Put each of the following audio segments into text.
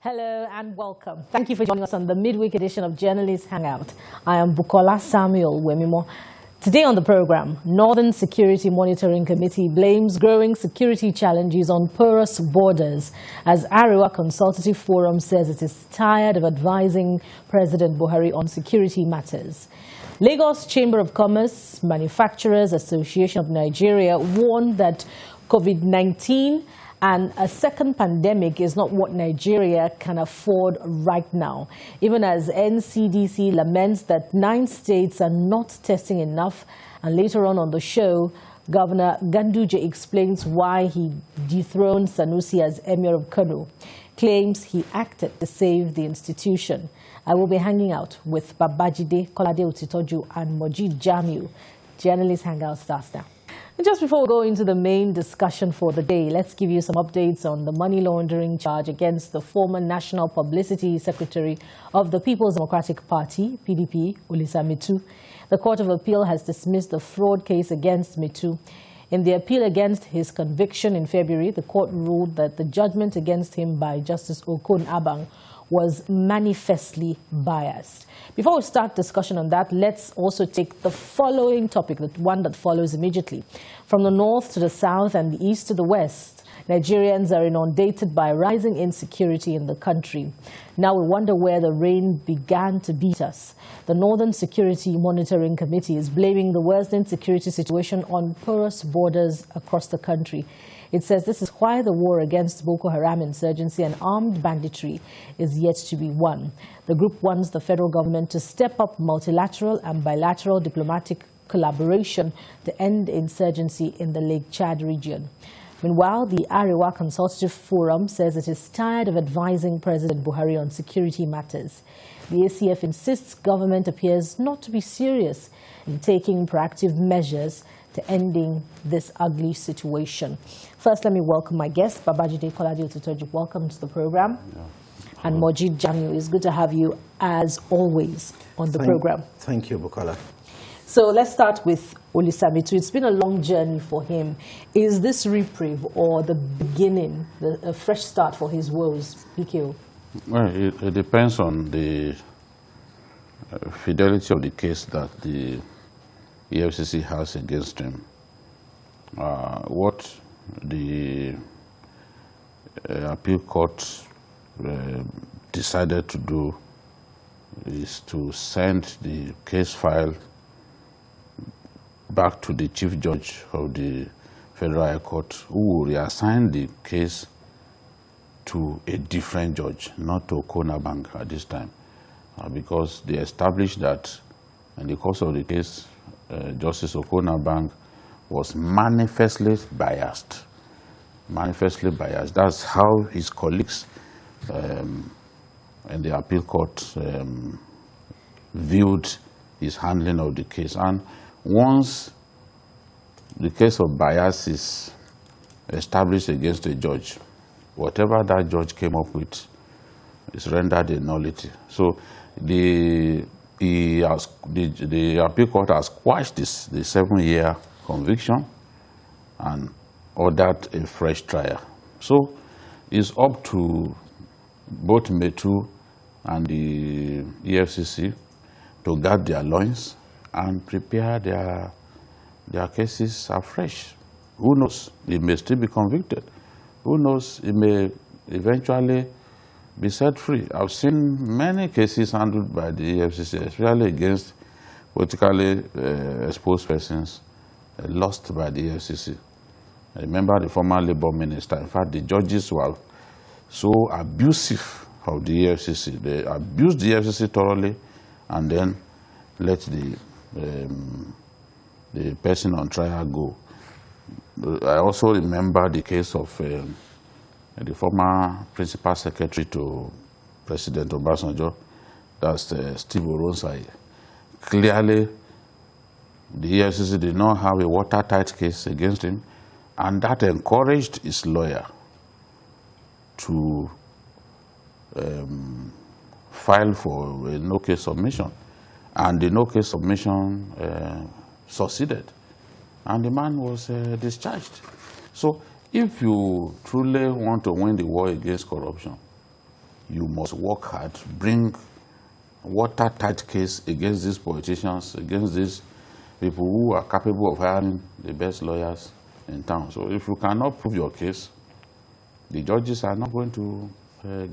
Hello and welcome. Thank you for joining us on the midweek edition of Journalists Hangout. I am Bukola Samuel Wemimo. Today on the program, Northern Security Monitoring Committee blames growing security challenges on porous borders as Arewa Consultative Forum says it is tired of advising President Buhari on security matters. Lagos Chamber of Commerce, Manufacturers Association of Nigeria warned that COVID-19 and a second pandemic is not what Nigeria can afford right now, even as NCDC laments that 9 states are not testing enough. And later on the show, Governor Ganduje explains why he dethroned Sanusi as Emir of Kano, claims he acted to save the institution. I will be hanging out with Babajide Kolade Otitoju and Mojid Jamiu. Journalist Hangout starts now. Just before we go into the main discussion for the day, let's give you some updates on the money laundering charge against the former National Publicity Secretary of the People's Democratic Party, PDP, Olisa Metu. The Court of Appeal has dismissed the fraud case against Metu. In the appeal against his conviction in February, the court ruled that the judgment against him by Justice Okon Abang was manifestly biased. Before we start discussion on that, let's also take the following topic, the one that follows immediately. From the north to the south and the east to the west, Nigerians are inundated by rising insecurity in the country. Now we wonder where the rain began to beat us. The Northern Security Monitoring Committee is blaming the worsening security situation on porous borders across the country. It says this is why the war against Boko Haram insurgency and armed banditry is yet to be won. The group wants the federal government to step up multilateral and bilateral diplomatic collaboration to end insurgency in the Lake Chad region. Meanwhile, the Arewa Consultative Forum says it is tired of advising President Buhari on security matters. The ACF insists government appears not to be serious in taking proactive measures to ending this ugly situation. First, let me welcome my guest, Babajide Kolade Otitoju. Welcome to the program. Yeah. And Mojid Jamiu, it's good to have you, as always, on the program. Thank you, Bukola. So let's start with Olisa Metu. It's been a long journey for him. Is this reprieve or the beginning, a fresh start for his woes, PKO? Well, it depends on the fidelity of the case that the EFCC has against him. What the appeal court decided to do is to send the case file back to the Chief Judge of the Federal High Court, who will reassign the case to a different judge, not to Okon Abang at this time, because they established that in the course of the case, Justice Okon Abang was manifestly biased. Manifestly biased. That's how his colleagues in the appeal court viewed his handling of the case. And once the case of bias is established against a judge, whatever that judge came up with is rendered a nullity. So the appeal court has quashed the 7-year conviction and ordered a fresh trial. So it's up to both Metu and the EFCC to guard their loins and prepare their cases afresh. Who knows? He may still be convicted. Who knows? He may eventually be set free. I've seen many cases handled by the EFCC, especially against politically exposed persons, lost by the EFCC. I remember the former Labour Minister. In fact, the judges were so abusive of the EFCC. They abused the EFCC thoroughly and then let the person on trial go. I also remember the case of the former principal secretary to President Obasanjo, that's Steve Oronsai. Clearly, the EFCC did not have a watertight case against him, and that encouraged his lawyer to file for a no-case submission. And the no-case submission succeeded, and the man was discharged. So if you truly want to win the war against corruption, you must work hard, bring watertight case against these politicians, against these people who are capable of hiring the best lawyers in town. So if you cannot prove your case, the judges are not going to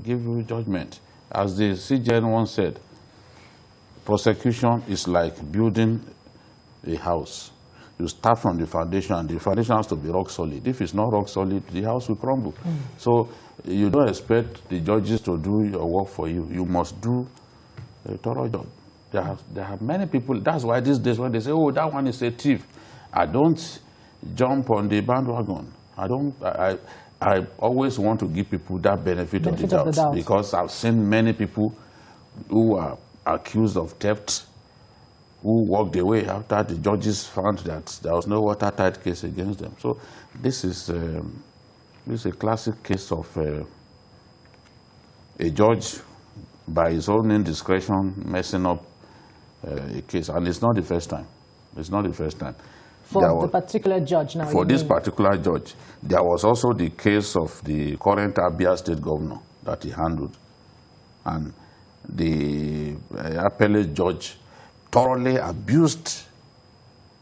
give you judgment. As the CJN once said, prosecution is like building a house. You start from the foundation, and the foundation has to be rock solid. If it's not rock solid, the house will crumble. So you don't expect the judges to do your work for you. You must do a thorough job. There are many people. That's why these days when they say, "Oh, that one is a thief," I don't jump on the bandwagon. I always want to give people that benefit of the doubt, because I've seen many people who are accused of theft who walked away after the judges found that there was no watertight case against them. So this is a classic case of a judge, by his own indiscretion, messing up a case. And it's not the first time. It's not the first time. For the particular judge now? For this particular judge. There was also the case of the current Abia State governor that he handled. And the appellate judge thoroughly abused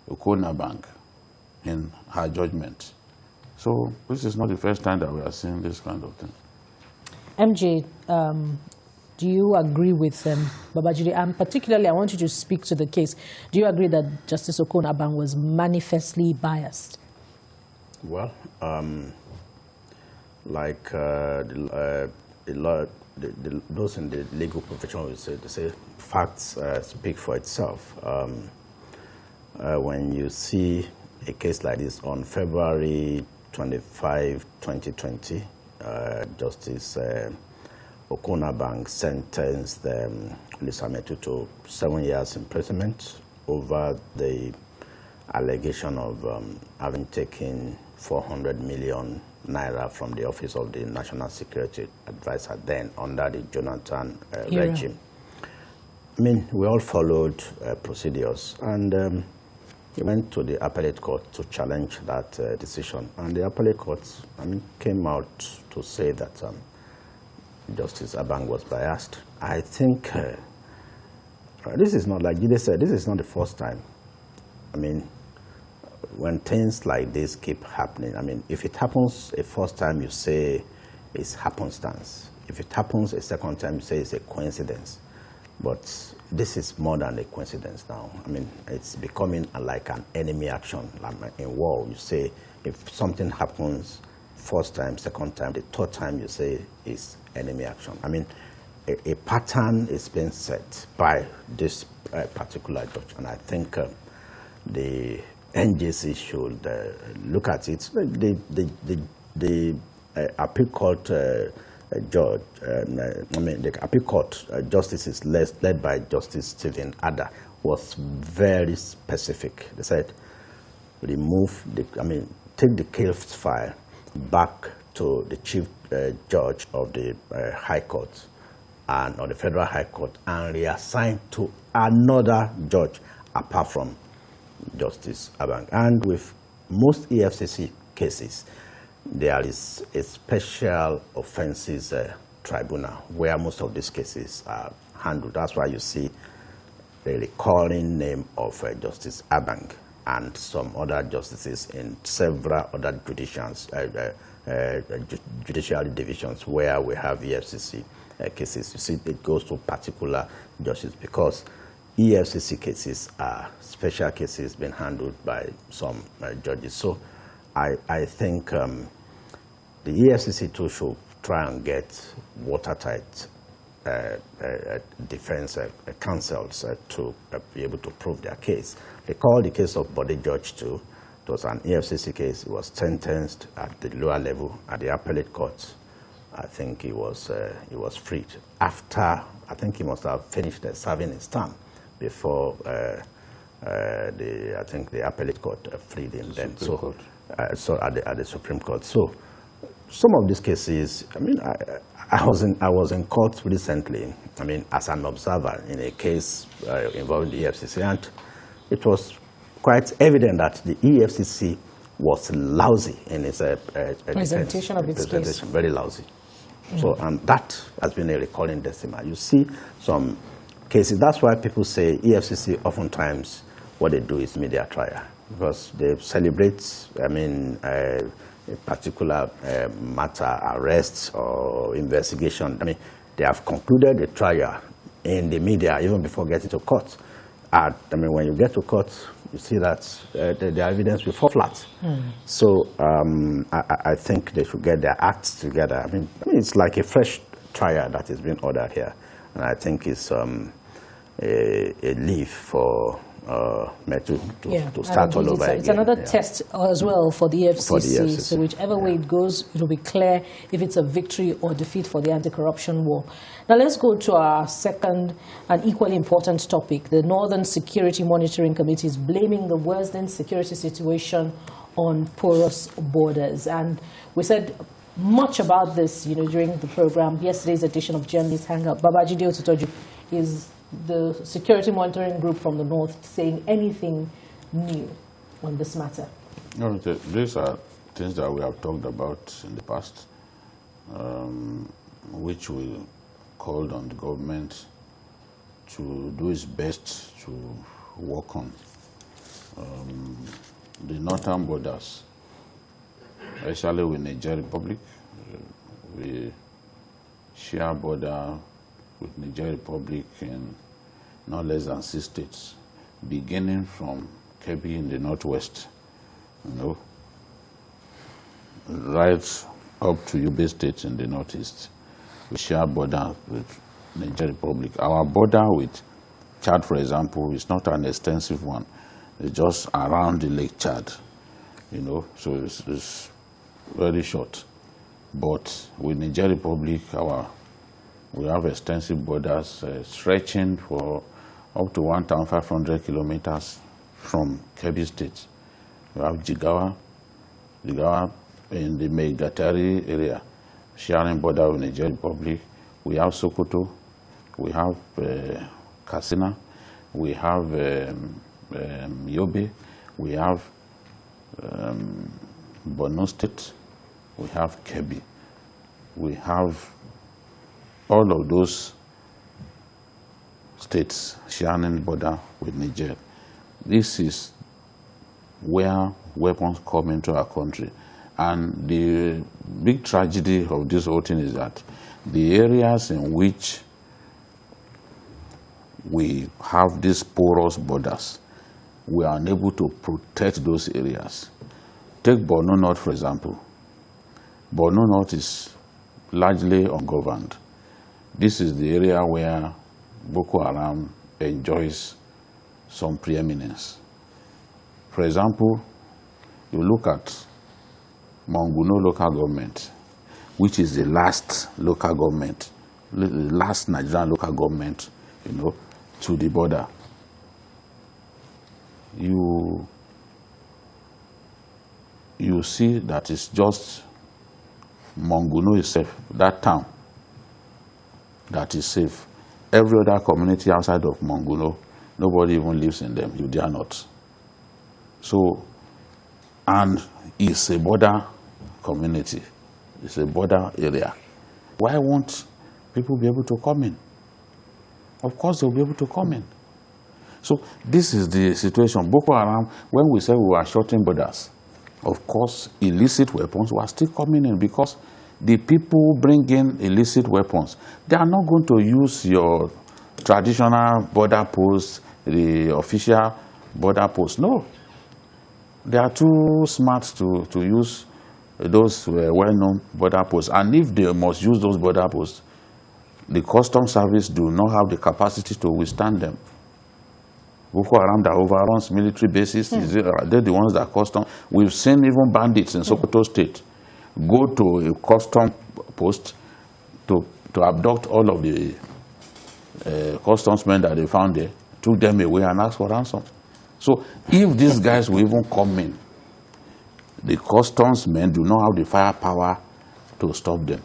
Okona Bank in her judgment. So this is not the first time that we are seeing this kind of thing. MJ, do you agree with Babajide? And particularly, I want you to speak to the case. Do you agree that Justice Okona Bank was manifestly biased? Well, like those in the legal profession will say, they say facts speak for itself. When you see a case like this on February 25, 2020, Justice Okona Bank sentenced Lisa Metu to 7 years imprisonment over the allegation of having taken 400 million naira from the office of the National Security Advisor then under the Jonathan regime. I mean, we all followed procedures, and we went to the appellate court to challenge that decision. And the appellate court, came out to say that Justice Abang was biased. I think this is not, like Jide said, this is not the first time. I mean, when things like this keep happening, if it happens a first time, you say it's happenstance. If it happens a second time, you say it's a coincidence. But this is more than a coincidence now. It's becoming like an enemy action. In war, you say if something happens first time, second time, the third time, you say it's enemy action. A pattern is being set by this particular judge, and I think the NJC should look at it. The appeal court judge, the appeal court justices led by Justice Stephen Ada was very specific. They said, take the case file back to the chief judge of the High Court or the Federal High Court and reassign to another judge apart from Justice Abang. And with most EFCC cases, there is a special offences tribunal where most of these cases are handled. That's why you see the recurring name of Justice Abang and some other justices in several other judiciary divisions where we have EFCC cases. You see, it goes to particular judges because EFCC cases are special cases being handled by some judges. So I think the EFCC too should try and get watertight defense counsels to be able to prove their case. They called the case of Body Judge too. It was an EFCC case. He was sentenced at the lower level at the appellate court. I think he was freed after, I think he must have finished serving his term before the appellate court freed him then. So at the Supreme Court. So some of these cases, I was in court recently, as an observer in a case involving the EFCC, and it was quite evident that the EFCC was lousy in its presentation of its case. Very lousy. So, and that has been a recurring decimal. You see some cases. That's why people say EFCC oftentimes what they do is media trial, because they celebrate, a particular matter, arrest or investigation. They have concluded the trial in the media even before getting to court. When you get to court, you see that the evidence will fall flat. So I think they should get their acts together. It's like a fresh trial that is being ordered here, and I think it's a leaf for to start all over again. It's another test as well for the FCC. So whichever way it goes, it will be clear if it's a victory or defeat for the anti-corruption war. Now let's go to our second and equally important topic. The Northern Security Monitoring Committee is blaming the worsening security situation on porous borders. And we said much about this, during the program, yesterday's edition of Journalists Hangout. Babajide Otutoju is the security monitoring group from the north saying anything new on this matter? No, these are things that we have talked about in the past, which we called on the government to do its best to work on. The northern borders, especially with Niger Republic, we share border with Niger Republic in not less than 6 states, beginning from Kebbi in the northwest, right up to Yobe State in the northeast. We share border with Niger Republic. Our border with Chad, for example, is not an extensive one. It's just around the Lake Chad, so it's very short. But with Niger Republic, we have extensive borders stretching for up to 1,500 kilometers from Kebbi State. We have Jigawa in the Megatari area, sharing border with Niger Republic. We have Sokoto, we have Katsina, we have Yobe, we have Borno State, we have Kebbi. We have all of those states sharing border with Niger. This is where weapons come into our country. And the big tragedy of this whole thing is that the areas in which we have these porous borders, we are unable to protect those areas. Take Borno North, for example. Borno North is largely ungoverned. This is the area where Boko Haram enjoys some preeminence. For example, you look at Manguno local government, which is the last local government, the last Nigerian local government, to the border. You see that it's just Manguno itself, that town, that is safe. Every other community outside of Manguno, nobody even lives in them. You dare not. So, and it's a border community. It's a border area. Why won't people be able to come in? Of course they'll be able to come in. So this is the situation. Boko Haram, when we say we were shutting borders, of course illicit weapons were still coming in, because the people bring in illicit weapons. They are not going to use your traditional border posts, the official border posts. No. They are too smart to use those well-known border posts. And if they must use those border posts, the customs service do not have the capacity to withstand them. Boko Haram that overruns military bases, they're the ones that custom. We've seen even bandits in Sokoto State go to a custom post to abduct all of the customs men that they found there, took them away and asked for ransom. So if these guys will even come in, the customs men do not have the firepower to stop them.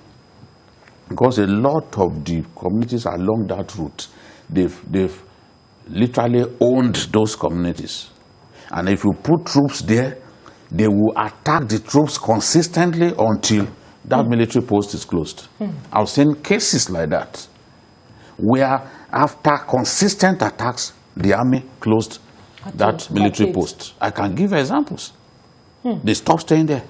Because a lot of the communities along that route, they've literally owned those communities. And if you put troops there, they will attack the troops consistently until that military post is closed. I've seen cases like that, where after consistent attacks, the army closed that military post. I can give examples. They stopped staying there.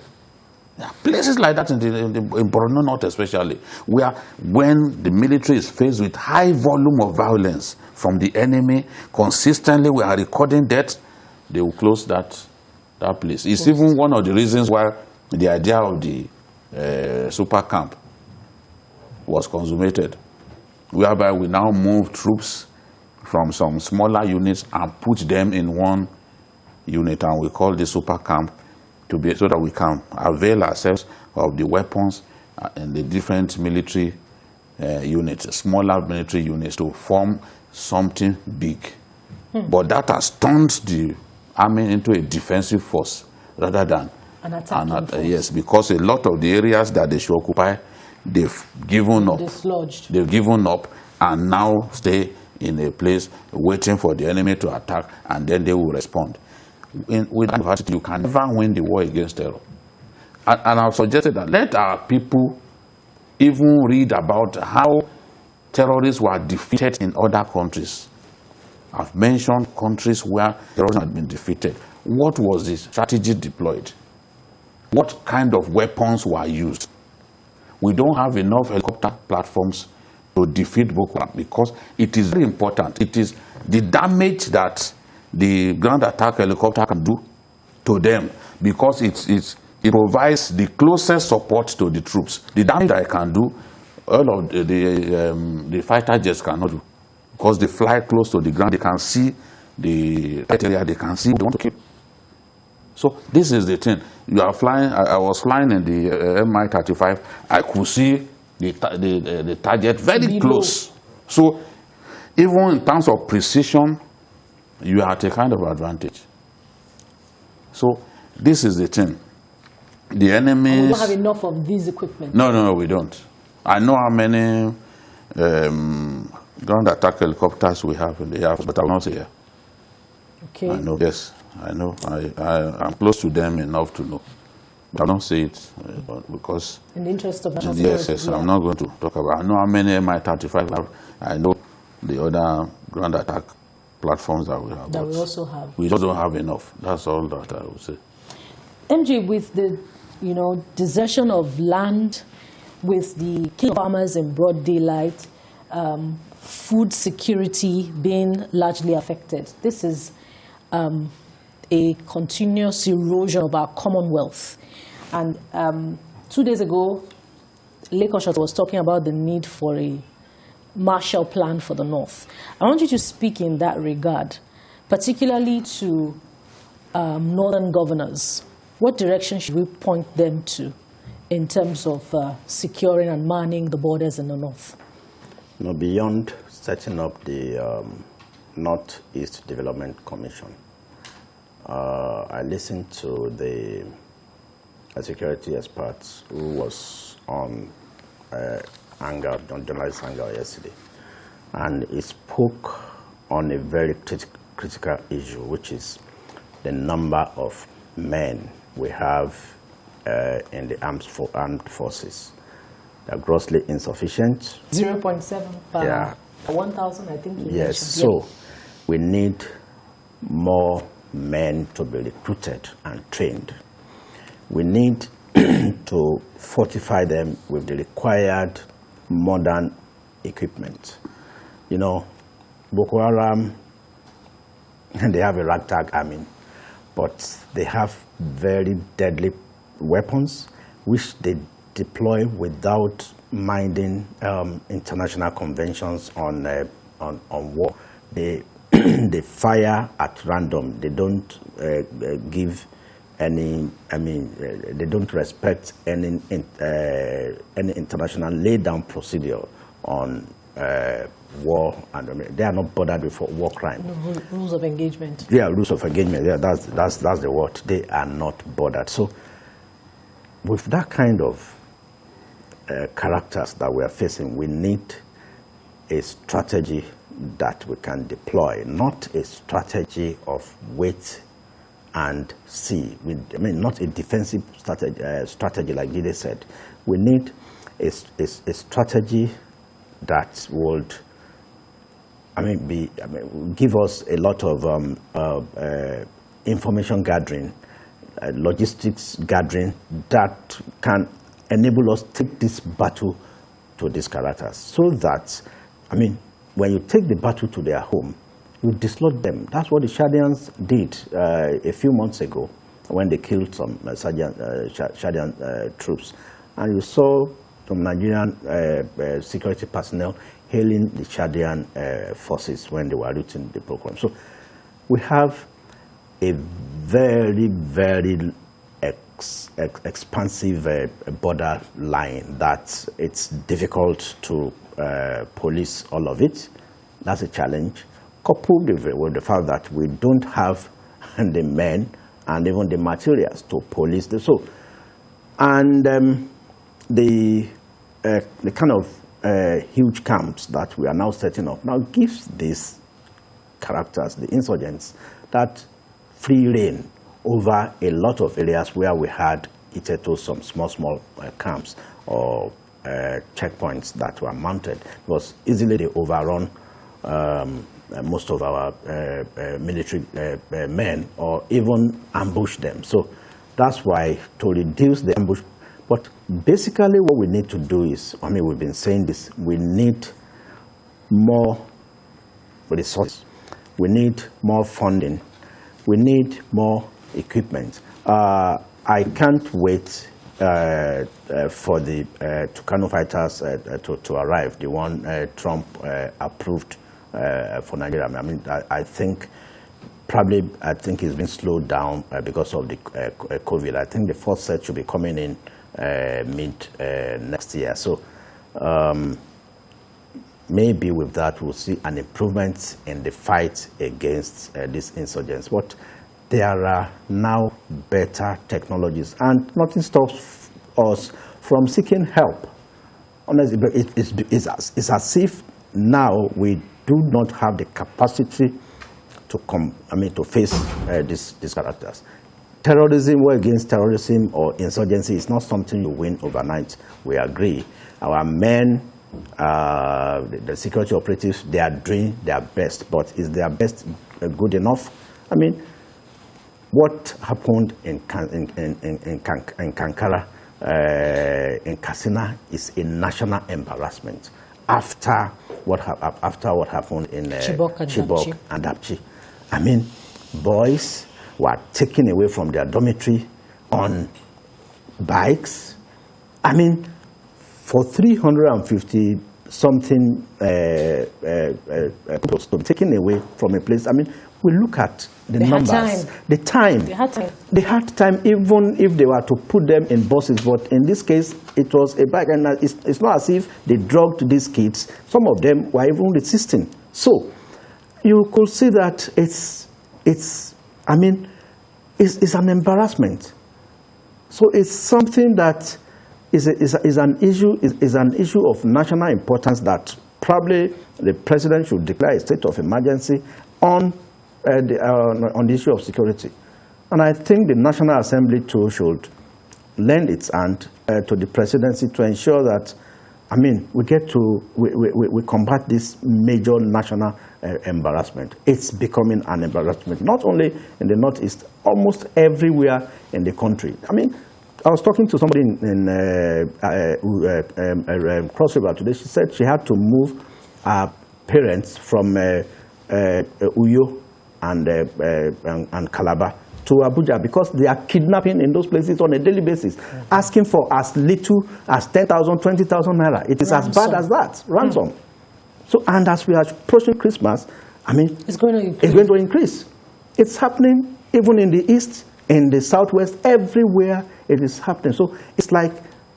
There are places like that in Borno North especially, where when the military is faced with high volume of violence from the enemy, consistently we are recording deaths, they will close that place. It's even one of the reasons why the idea of the super camp was consummated, whereby we now move troops from some smaller units and put them in one unit, and we call the super camp, to be so that we can avail ourselves of the weapons and the different military units, smaller military units, to form something big. But that has turned the army into a defensive force rather than an attacking force. Yes, because a lot of the areas that they should occupy, they've given up. Dislodged. They've given up and now stay in a place waiting for the enemy to attack, and then they will respond. With that attitude, you can never win the war against terror. And I've suggested that let our people even read about how terrorists were defeated in other countries. I've mentioned countries where terrorism had been defeated. What was the strategy deployed? What kind of weapons were used? We don't have enough helicopter platforms to defeat Boko Haram, because it is very important. It is the damage that the ground attack helicopter can do to them, because it provides the closest support to the troops. The damage that it can do, all of the fighter jets cannot do, because they fly close to the ground. They can see the area, they can see what they want to keep. So this is the thing. You are flying. I was flying in the Mi-35. I could see the target very close. So even in terms of precision, you are at a kind of advantage. So this is the thing. The enemies... And we don't have enough of these equipment. No, we don't. I know how many ground attack helicopters we have in the air, but I will not say here. Okay. I know. Yes, I know. I'm close to them enough to know. But I don't say it because... In the interest of national Yes, security, yeah. I'm not going to talk about it. I know how many Mi-35 have. I know the other ground attack platforms that we have. That we also have. We just don't have enough. That's all that I would say. MJ, with the desertion of land, with the killing of farmers in broad daylight, food security being largely affected, this is a continuous erosion of our commonwealth. And 2 days ago, Lekoshat was talking about the need for a Marshall Plan for the North. I want you to speak in that regard, particularly to northern governors. What direction should we point them to in terms of securing and manning the borders in the north? Beyond setting up the Northeast Development Commission, I listened to the security experts who was on journalist Angle yesterday, and he spoke on a very critical issue, which is the number of men we have in the armed forces. They're grossly insufficient. 0.7 per 1,000, I think. Yes, so we need more men to be recruited and trained. We need to fortify them with the required modern equipment. Boko Haram, they have a ragtag army, but they have very deadly weapons which they deploy without minding international conventions on war. They they fire at random. They don't give any. They don't respect any international laid-down procedure on war, and they are not bothered with war crime. Rules of engagement. Yeah, rules of engagement. Yeah, that's the word. They are not bothered. So, with that kind of characters that we are facing, we need a strategy that we can deploy, not a strategy of wait and see. I mean, not a defensive strategy like Jide said. We need a strategy that would, give us a lot of information gathering, logistics gathering that can enable us to take this battle to these characters. So that, when you take the battle to their home, you dislodge them. That's what the Chadians did a few months ago when they killed some Chadian troops. And you saw some Nigerian security personnel hailing the Chadian forces when they were routing the program. So we have a very, very expansive border line that it's difficult to police all of it. That's a challenge, coupled with the fact that we don't have the men and even the materials to police the so. And the kind of huge camps that we are now setting up now gives these characters, the insurgents, that free reign over a lot of areas where we had hitherto some small camps or checkpoints that were mounted. It was easily they overrun most of our military men or even ambush them. So that's why to reduce the ambush. But basically what we need to do is, we've been saying this, we need more resources. We need more funding. We need more equipment. I can't wait for the Kano fighters to arrive, the one Trump approved for Nigeria. I think it's been slowed down because of the COVID. I think the first set should be coming in mid next year. So maybe with that we'll see an improvement in the fight against these insurgents. But there are now better technologies, and nothing stops us from seeking help. Honestly, it's as if now we do not have the capacity to face these characters. Terrorism, war against terrorism or insurgency is not something you win overnight. We agree. Our men, the security operatives, they are doing their best, but is their best good enough? What happened in Kankara, in Katsina, is a national embarrassment after what happened in Chibok and Dapchi. Boys were taken away from their dormitory on bikes. For 350 something people taken away from a place. We look at the numbers. They had time, even if they were to put them in buses. But in this case, it was a bike, and it's not as if they drugged these kids. Some of them were even resisting. So you could see that it's an embarrassment. So it's something that is an issue of national importance that probably the president should declare a state of emergency on the issue of security. And I think the National Assembly too should lend its hand to the presidency to ensure that, we combat this major national embarrassment. It's becoming an embarrassment, not only in the Northeast, almost everywhere in the country. I was talking to somebody in Cross River today. She said she had to move her parents from Uyo and Calabar to Abuja because they are kidnapping in those places on a daily basis, asking for as little as 10,000, 20,000 naira. It is ransom. As bad as that, ransom. So, and as we are approaching Christmas, it's going to increase. It's happening even in the East, in the Southwest, everywhere it is happening. So it's like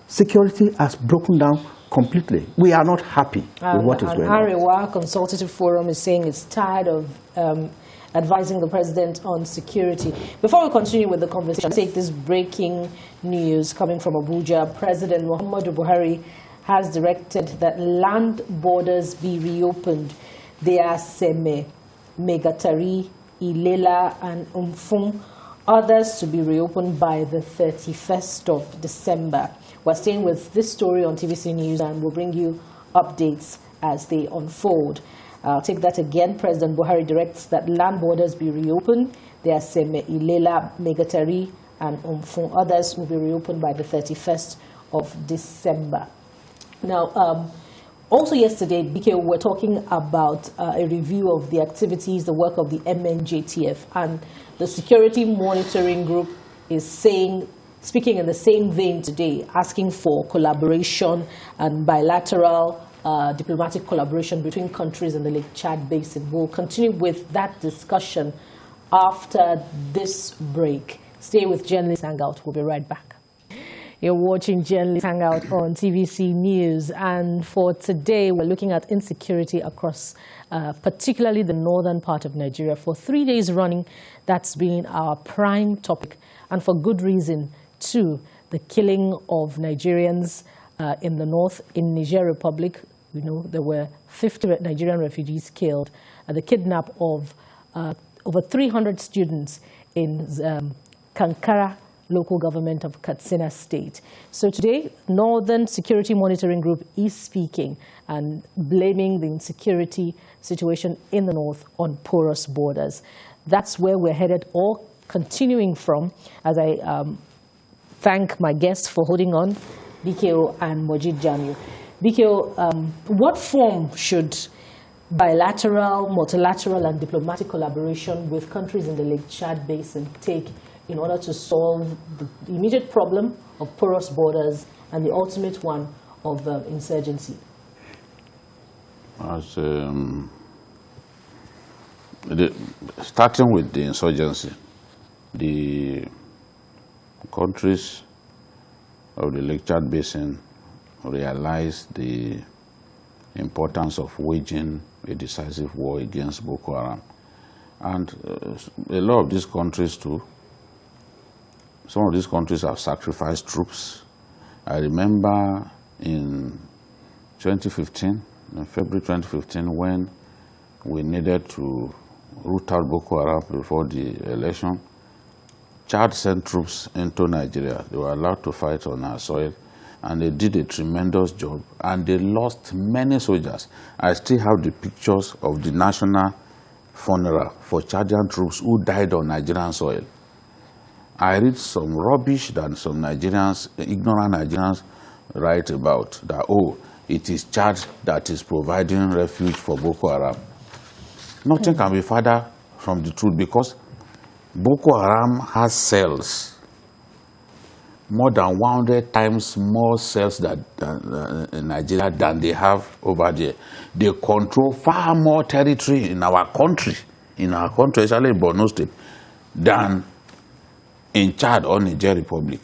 security has broken down completely. We are not happy with what is going on. Arewa Consultative Forum is saying it's tired of advising the president on security. Before we continue with the conversation, I'll take this breaking news coming from Abuja. President Muhammadu Buhari has directed that land borders be reopened. They are Seme, Megatari, Ilela, and Umfung others to be reopened by the 31st of December. We're staying with this story on TVC News, and we'll bring you updates as they unfold. I'll take that again. President Buhari directs that land borders be reopened. There are Seme Ilela, Megatari, and Umfung. Others will be reopened by the 31st of December. Now, also yesterday, BK, we were talking about a review of the activities, the work of the MNJTF, and the Security Monitoring Group is speaking in the same vein today, asking for collaboration and bilateral diplomatic collaboration between countries in the Lake Chad Basin. We'll continue with that discussion after this break. Stay with Journalist Hangout. We'll be right back. You're watching Journalist Hangout on TVC News, and for today we're looking at insecurity across particularly the northern part of Nigeria. For 3 days running, that's been our prime topic, and for good reason too. The killing of Nigerians in the north, in Niger Republic. We know there were 50 Nigerian refugees killed, the kidnap of over 300 students in Kankara local government of Katsina State. So today, Northern Security Monitoring Group is speaking and blaming the insecurity situation in the north on porous borders. That's where we're headed, or continuing from, as I thank my guests for holding on, BKO and Mojid Jamiu. BKO, what form should bilateral, multilateral, and diplomatic collaboration with countries in the Lake Chad Basin take in order to solve the immediate problem of porous borders and the ultimate one of insurgency? Starting with the insurgency, the countries of the Lake Chad Basin realized the importance of waging a decisive war against Boko Haram. And a lot of these countries too, some of these countries have sacrificed troops. I remember in 2015, in February 2015, when we needed to root out Boko Haram before the election, Chad sent troops into Nigeria. They were allowed to fight on our soil, and they did a tremendous job, and they lost many soldiers. I still have the pictures of the national funeral for Chadian troops who died on Nigerian soil. I read some rubbish that some Nigerians, ignorant Nigerians, write about that, oh, it is Chad that is providing refuge for Boko Haram. Nothing can be further from the truth, because Boko Haram has cells, more than 100 times more cells in Nigeria than they have over there. They control far more territory in our country, especially in Borno State, than in Chad or Niger Republic.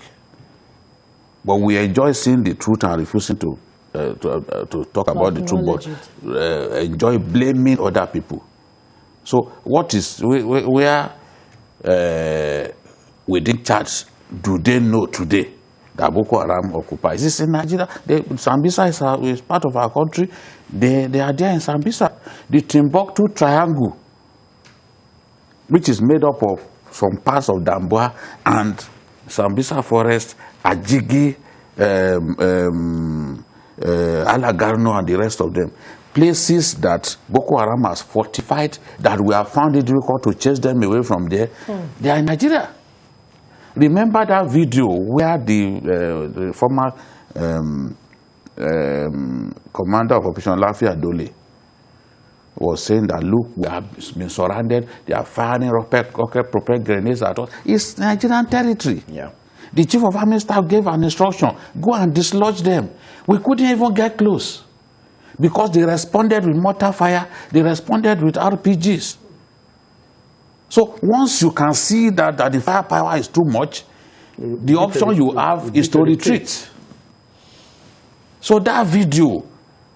But we enjoy seeing the truth and refusing to talk about the truth, but enjoy blaming other people. So what is, where within Chad do they know today that Boko Haram occupies? This is in Nigeria. Sambisa is part of our country. They are there in Sambisa. The Timbuktu Triangle, which is made up of some parts of Damboa and Sambisa Forest, Ajigi, Alagarno, and the rest of them. Places that Boko Haram has fortified, that we have found it difficult to chase them away from there, they are in Nigeria. Remember that video where the former commander of Operation Lafia Dole was saying that, look, we have been surrounded, they are firing rocket grenades at us. It's Nigerian territory. Yeah. The chief of army staff gave an instruction, go and dislodge them. We couldn't even get close, because they responded with mortar fire, they responded with RPGs. So once you can see that the firepower is too much, the option you have is to retreat. So that video,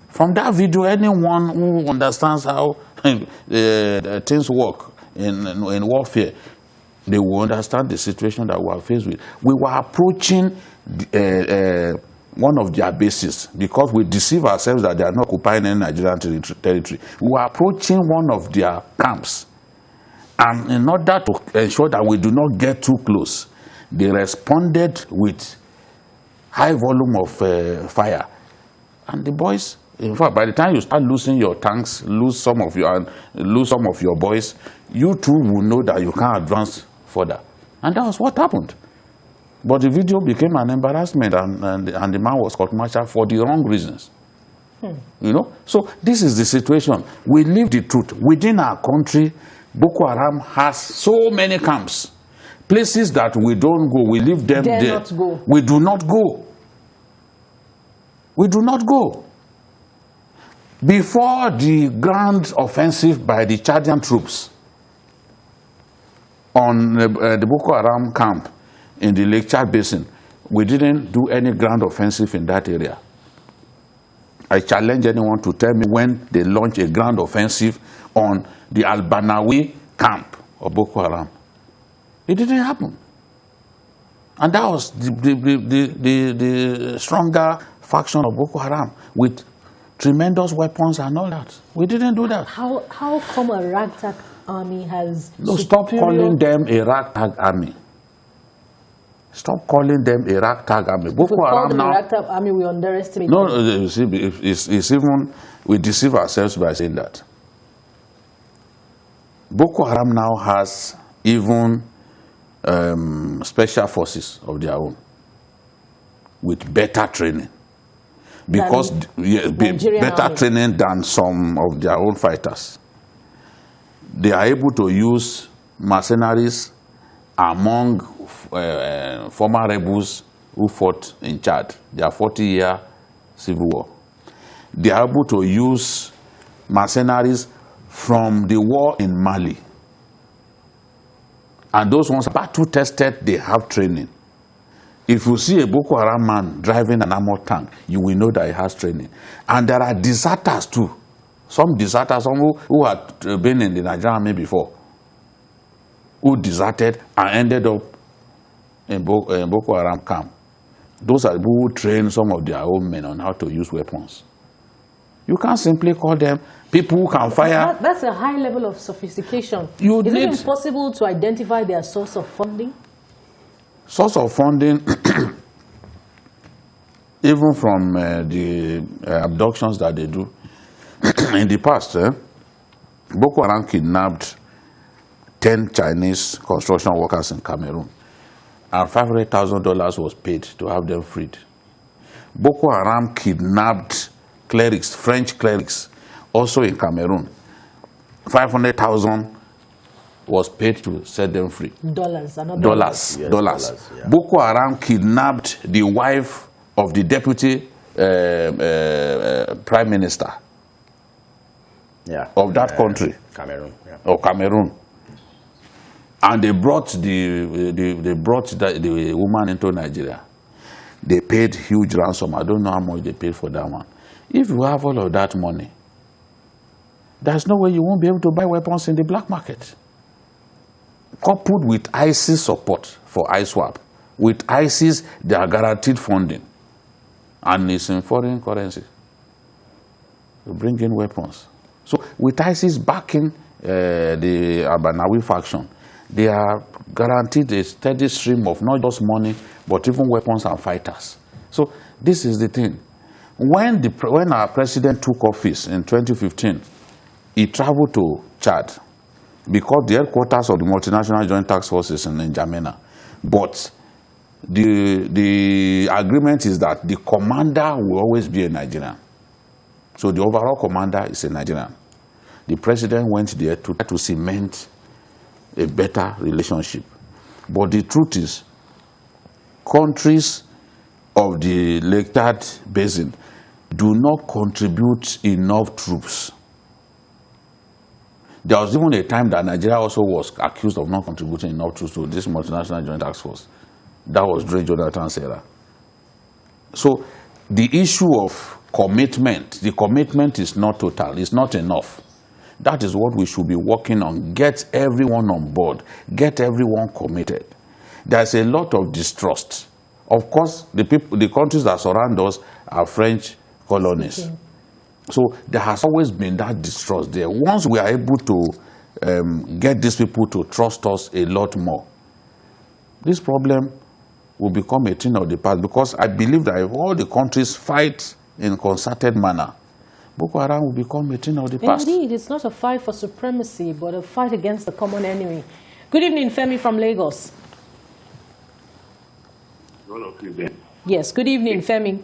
from that video, anyone who understands how things work in warfare, they will understand the situation that we are faced with. We were approaching one of their bases, because we deceive ourselves that they are not occupying any Nigerian territory. We were approaching one of their camps, And in order to ensure that we do not get too close, they responded with high volume of fire. And the boys, in fact, by the time you start losing your tanks, lose some of your boys, you too will know that you can't advance further. And that was what happened. But the video became an embarrassment, and the man was court-martialed for the wrong reasons. You know? So this is the situation. We live the truth. Within our country, Boko Haram has so many camps. Places that we don't go, we leave them Dare there. not go. We do not go. We do not go. Before the grand offensive by the Chadian troops on the Boko Haram camp in the Lake Chad Basin, we didn't do any grand offensive in that area. I challenge anyone to tell me when they launched a grand offensive on the Al-Banawi camp of Boko Haram. It didn't happen. And that was the stronger faction of Boko Haram with tremendous weapons and all that. We didn't do that. How come a ragtag army has No, stop calling them a ragtag army. Stop calling them a ragtag army. Boko Haram now. Ragtag army, we underestimate. No, you see, it's even, we deceive ourselves by saying that. Boko Haram now has even special forces of their own with better training. Because better army. training than some of their own fighters. They are able to use mercenaries among former rebels who fought in Chad, their 40-year civil war. They are able to use mercenaries from the war in Mali. And those ones, battle tested, they have training. If you see a Boko Haram man driving an armored tank, you will know that he has training. And there are deserters too. Some deserters, some who had been in the Nigerian army before, who deserted and ended up in Boko Haram camp. Those are people who train some of their own men on how to use weapons. You can't simply call them people who can fire. That's a high level of sophistication. Is it impossible to identify their source of funding? Source of funding, even from the abductions that they do. In the past, Boko Haram kidnapped 10 Chinese construction workers in Cameroon, and $500,000 was paid to have them freed. Boko Haram kidnapped clerics, French clerics, also in Cameroon. $500,000 was paid to set them free. Dollars. Dollars. Yeah. Boko Haram kidnapped the wife of the deputy prime minister of that country. Cameroon. Yeah. Or Cameroon. And they brought the woman into Nigeria. They paid huge ransom. I don't know how much they paid for that one. If you have all of that money, there's no way you won't be able to buy weapons in the black market. Coupled with ISIS support for ISWAP. With ISIS, they are guaranteed funding. And it's in foreign currency. You bring in weapons. So with ISIS backing the Al-Banawi faction, they are guaranteed a steady stream of not just money, but even weapons and fighters. So this is the thing. When our president took office in 2015, he traveled to Chad because the headquarters of the multinational joint task forces in N'Djamena. But the agreement is that the commander will always be a Nigerian. So the overall commander is a Nigerian. The president went there to try to cement a better relationship. But the truth is, countries of the Lake Chad Basin do not contribute enough troops. There was even a time that Nigeria also was accused of not contributing enough troops to this multinational joint task force. That was during Jonathan's era. So the issue of commitment, the commitment is not total, it's not enough. That is what we should be working on. Get everyone on board, get everyone committed. There's a lot of distrust. Of course, the countries that surround us are French colonies. So there has always been that distrust there. Once we are able to get these people to trust us a lot more. This problem will become a thing of the past, because I believe that if all the countries fight in concerted manner, Boko Haram will become a thing of the past. Indeed, it's not a fight for supremacy, but a fight against the common enemy. Good evening, Femi from Lagos. Yes, good evening, Femi.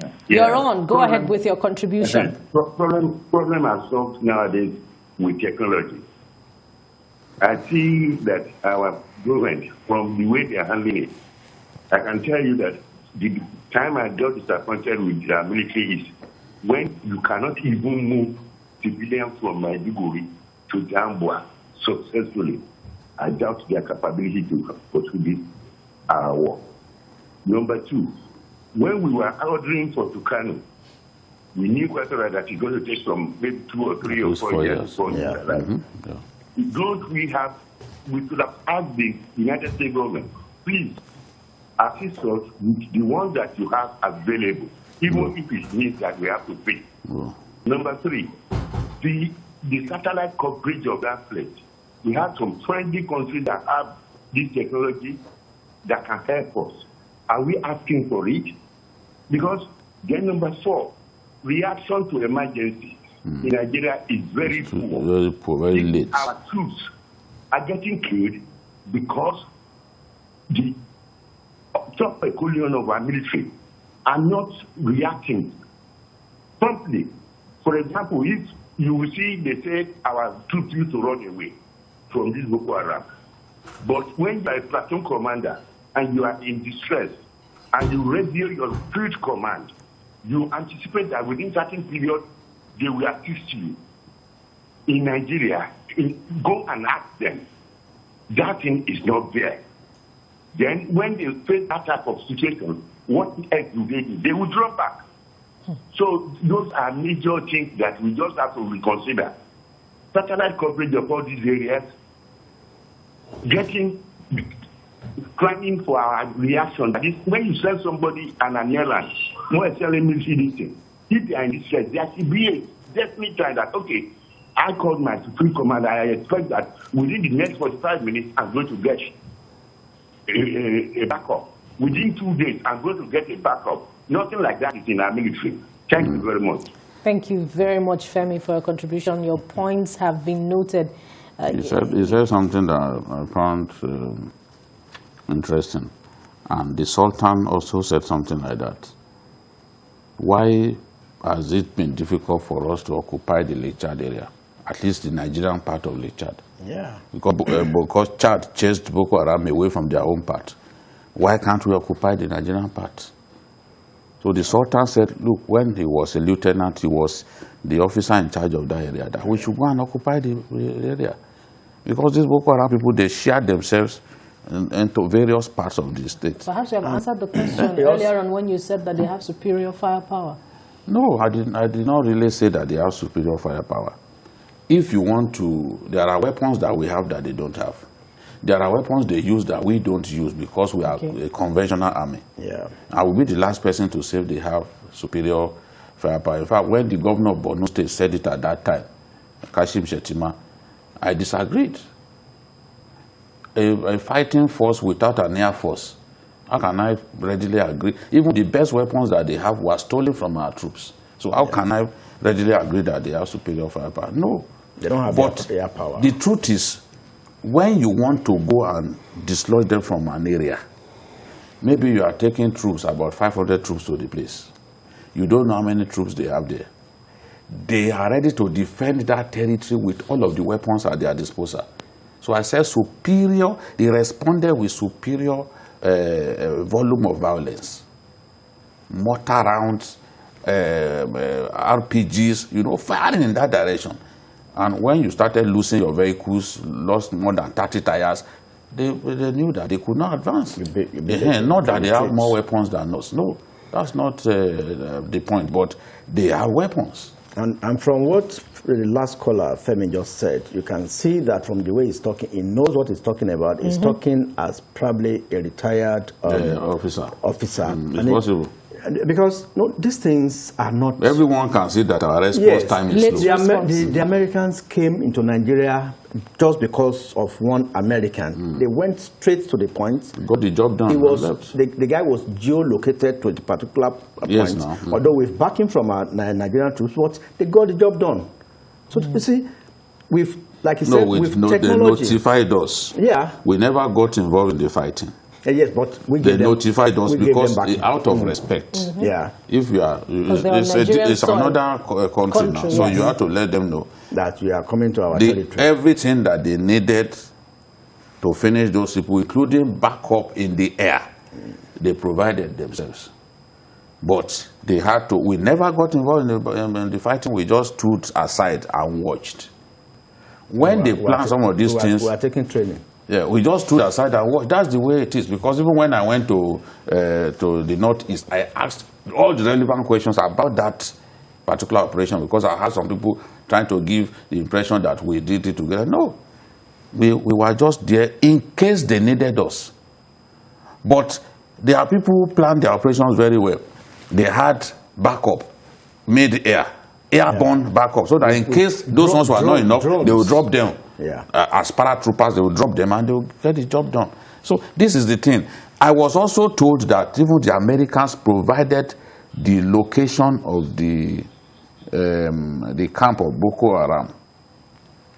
Yeah. You're on. Go ahead with your contribution. Problem are solved nowadays with technology. I see that our government, from the way they are handling it, I can tell you that the time I got disappointed with the military is when you cannot even move civilians from Maiduguri to Jambua successfully. I doubt their capability to pursue this war. Number two, when we were ordering for Kano, we knew quite well that it's going to take some maybe 2 or 3 or 4 years. Don't we could have asked the United States government, please assist us with the ones that you have available, even if it means that we have to pay. Number three, the satellite coverage of that place. We have some friendly countries that have this technology that can help us. Are we asking for it? Because then number four, reaction to emergency in Nigeria is very poor. Very poor, very late. Our troops are getting killed because the top echelon of our military are not reacting promptly. For example, if you will see, they say our troops used to run away from this Boko Haram. But when you are a platoon commander and you are in distress and you radio your field command, you anticipate that within certain period they will assist you. In Nigeria, go and ask them. That thing is not there. Then when they face that type of situation, what else do? They will drop back. So those are major things that we just have to reconsider. Satellite coverage of all these areas, planning for our reaction. That is, when you send somebody an airline, more selling military thing, if they are in distress, there should be a definite time that, okay, I called my supreme commander, I expect that within the next 45 minutes, I'm going to get a backup. Within 2 days, I'm going to get a backup. Nothing like that is in our military. Thank you very much. Thank you very much, Femi, for your contribution. Your points have been noted. He said something that I found interesting. And the Sultan also said something like that. Why has it been difficult for us to occupy the Lake Chad area? At least the Nigerian part of Lake Chad. Yeah. Because Chad chased Boko Haram away from their own part. Why can't we occupy the Nigerian part? So the Sultan said, look, when he was a lieutenant, he was the officer in charge of that area, that we should go and occupy the area. Because these Boko Haram people, they shared themselves into various parts of the state. Perhaps you have answered the question earlier on when you said that they have superior firepower. No, I did not really say that they have superior firepower. If you want to, there are weapons that we have that they don't have. There are weapons they use that we don't use because we are a conventional army. Yeah. I will be the last person to say they have superior firepower. In fact, when the governor of Borno State said it at that time, Kashim Shettima, I disagreed. A fighting force without an air force, how can I readily agree? Even the best weapons that they have were stolen from our troops. So how can I readily agree that they have superior firepower? No. They don't have air power. The truth is, when you want to go and dislodge them from an area, maybe you are taking troops, about 500 troops to the place. You don't know how many troops they have there. They are ready to defend that territory with all of the weapons at their disposal. So I said superior, they responded with superior volume of violence. Mortar rounds, RPGs, firing in that direction. And when you started losing your vehicles, lost more than 30 tires, they knew that they could not advance. Not that they have more weapons than us. No, that's not the point, but they have weapons. And from what the last caller, Femi, just said, you can see that from the way he's talking, he knows what he's talking about. He's talking as probably a retired officer. It's possible. because no, these things are not. Everyone can see that our response time is slow. The Americans came into Nigeria just because of one American. They went straight to the point. Got the job done. The guy was geolocated to the particular point. Although with backing from our Nigerian troops, they got the job done. So you see, like you said, with technology. They notified us. Yeah. We never got involved in the fighting. Yes, but they notified us because out of respect. Yeah. If you are, it's another country now, so you have to let them know that we are coming to our territory. Everything that they needed to finish those people, including backup in the air, they provided themselves. But they had to. We never got involved in the fighting. We just stood aside and watched. When they planned some of these things, we are taking training. Yeah, we just stood aside and watched. That's the way it is. Because even when I went to the Northeast, I asked all the relevant questions about that particular operation because I had some people trying to give the impression that we did it together. No, we were just there in case they needed us. But there are people who planned their operations very well. They had backup, mid-air, airborne backup, so that in case those ones were not enough, they would drop them. Yeah. As paratroopers, they will drop them and they will get the job done. So this is the thing. I was also told that even the Americans provided the location of the camp of Boko Haram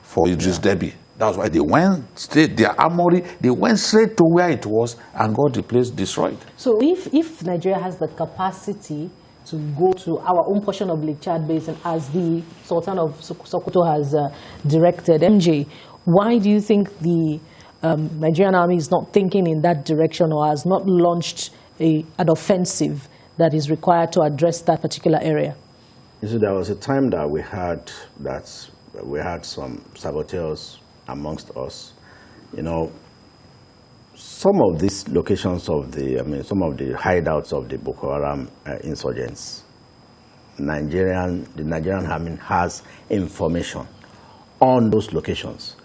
for Idris Deby. That's why they went straight, their armory, they went straight to where it was and got the place destroyed. So if Nigeria has the capacity to go to our own portion of Lake Chad Basin as the Sultan of Sokoto has directed, MJ, why do you think the Nigerian army is not thinking in that direction or has not launched an offensive that is required to address that particular area? You see, there was a time that we had some saboteurs amongst us. You know, some of these locations some of the hideouts of the Boko Haram insurgents, the Nigerian army has information on those locations.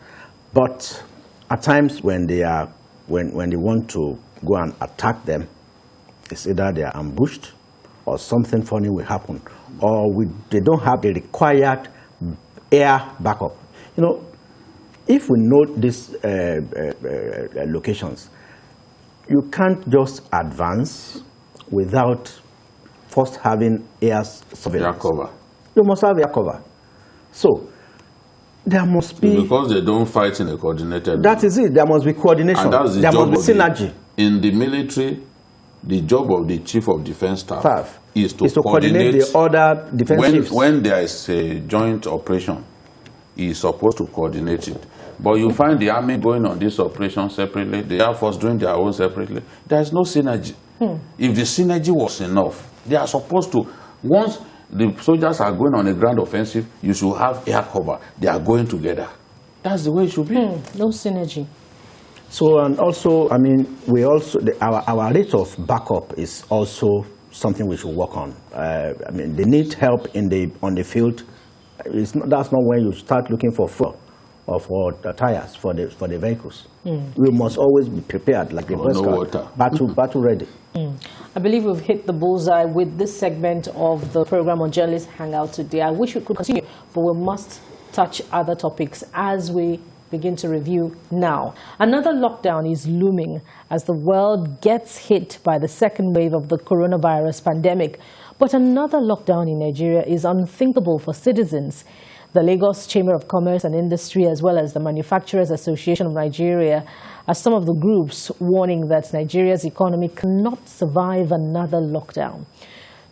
But at times when they want to go and attack them, it's either they are ambushed or something funny will happen, or they don't have the required air backup. You know, if we know these locations, you can't just advance without first having air surveillance. Air cover. You must have air cover. So there must be... Because they don't fight in a coordinated... That is it. There must be coordination. And that's the there job must be synergy. In the military, the job of the Chief of Defense Staff is to coordinate the other defense chiefs. When there is a joint operation, he is supposed to coordinate it. But you find the army going on this operation separately, the Air Force doing their own separately. There is no synergy. If the synergy was enough, they are supposed to, once the soldiers are going on a grand offensive, you should have air cover. They are going together. That's the way it should be. No synergy. So, and also, I mean, our rate of backup is also something we should work on. I mean, they need help on the field. That's not when you start looking for fuel or for the tires for the vehicles. We must always be prepared, like the Boy Scout, battle ready. I believe we've hit the bullseye with this segment of the program on Journalist Hangout today. I wish we could continue, but we must touch other topics as we begin to review now. Another lockdown is looming as the world gets hit by the second wave of the coronavirus pandemic. But another lockdown in Nigeria is unthinkable for citizens. The Lagos Chamber of Commerce and Industry, as well as the Manufacturers Association of Nigeria, are some of the groups warning that Nigeria's economy cannot survive another lockdown.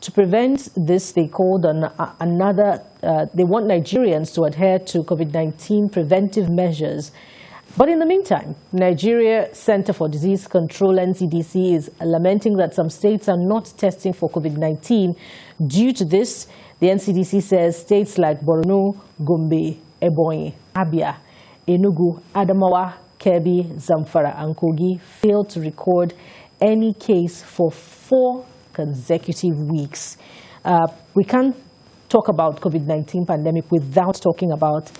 To prevent this, they called on they want Nigerians to adhere to COVID-19 preventive measures. But in the meantime, Nigeria Center for Disease Control, NCDC, is lamenting that some states are not testing for COVID-19. Due to this, the NCDC says states like Borno, Gombe, Ebonyi, Abia, Enugu, Adamawa, Kebbi, Zamfara, and Kogi failed to record any case for 4 consecutive weeks. We can't talk about COVID-19 pandemic without talking about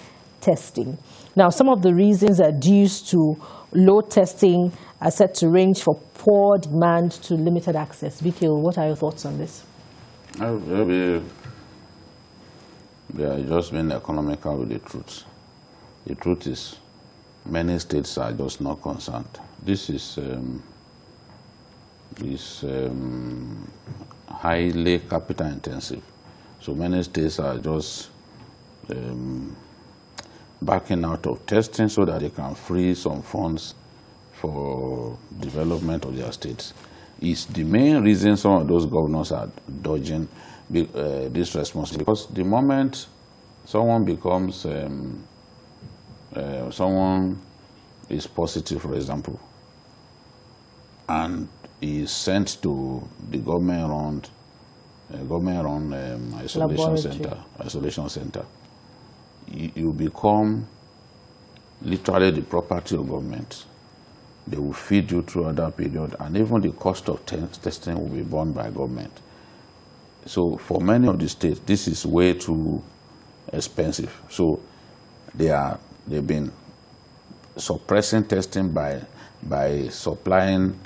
testing. Now, some of the reasons adduced to low testing are said to range from poor demand to limited access. BKO, what are your thoughts on this? Maybe they are just being economical with the truth. The truth is, many states are just not concerned. This is highly capital intensive. So many states are just backing out of testing so that they can free some funds for development of their states. It's the main reason some of those governors are dodging this responsibility. Because the moment someone becomes, someone is positive, for example, and is sent to the government-run isolation center, you become literally the property of government. They will feed you throughout that period, and even the cost of testing will be borne by government. So for many of the states, this is way too expensive. So they've been suppressing testing by supplying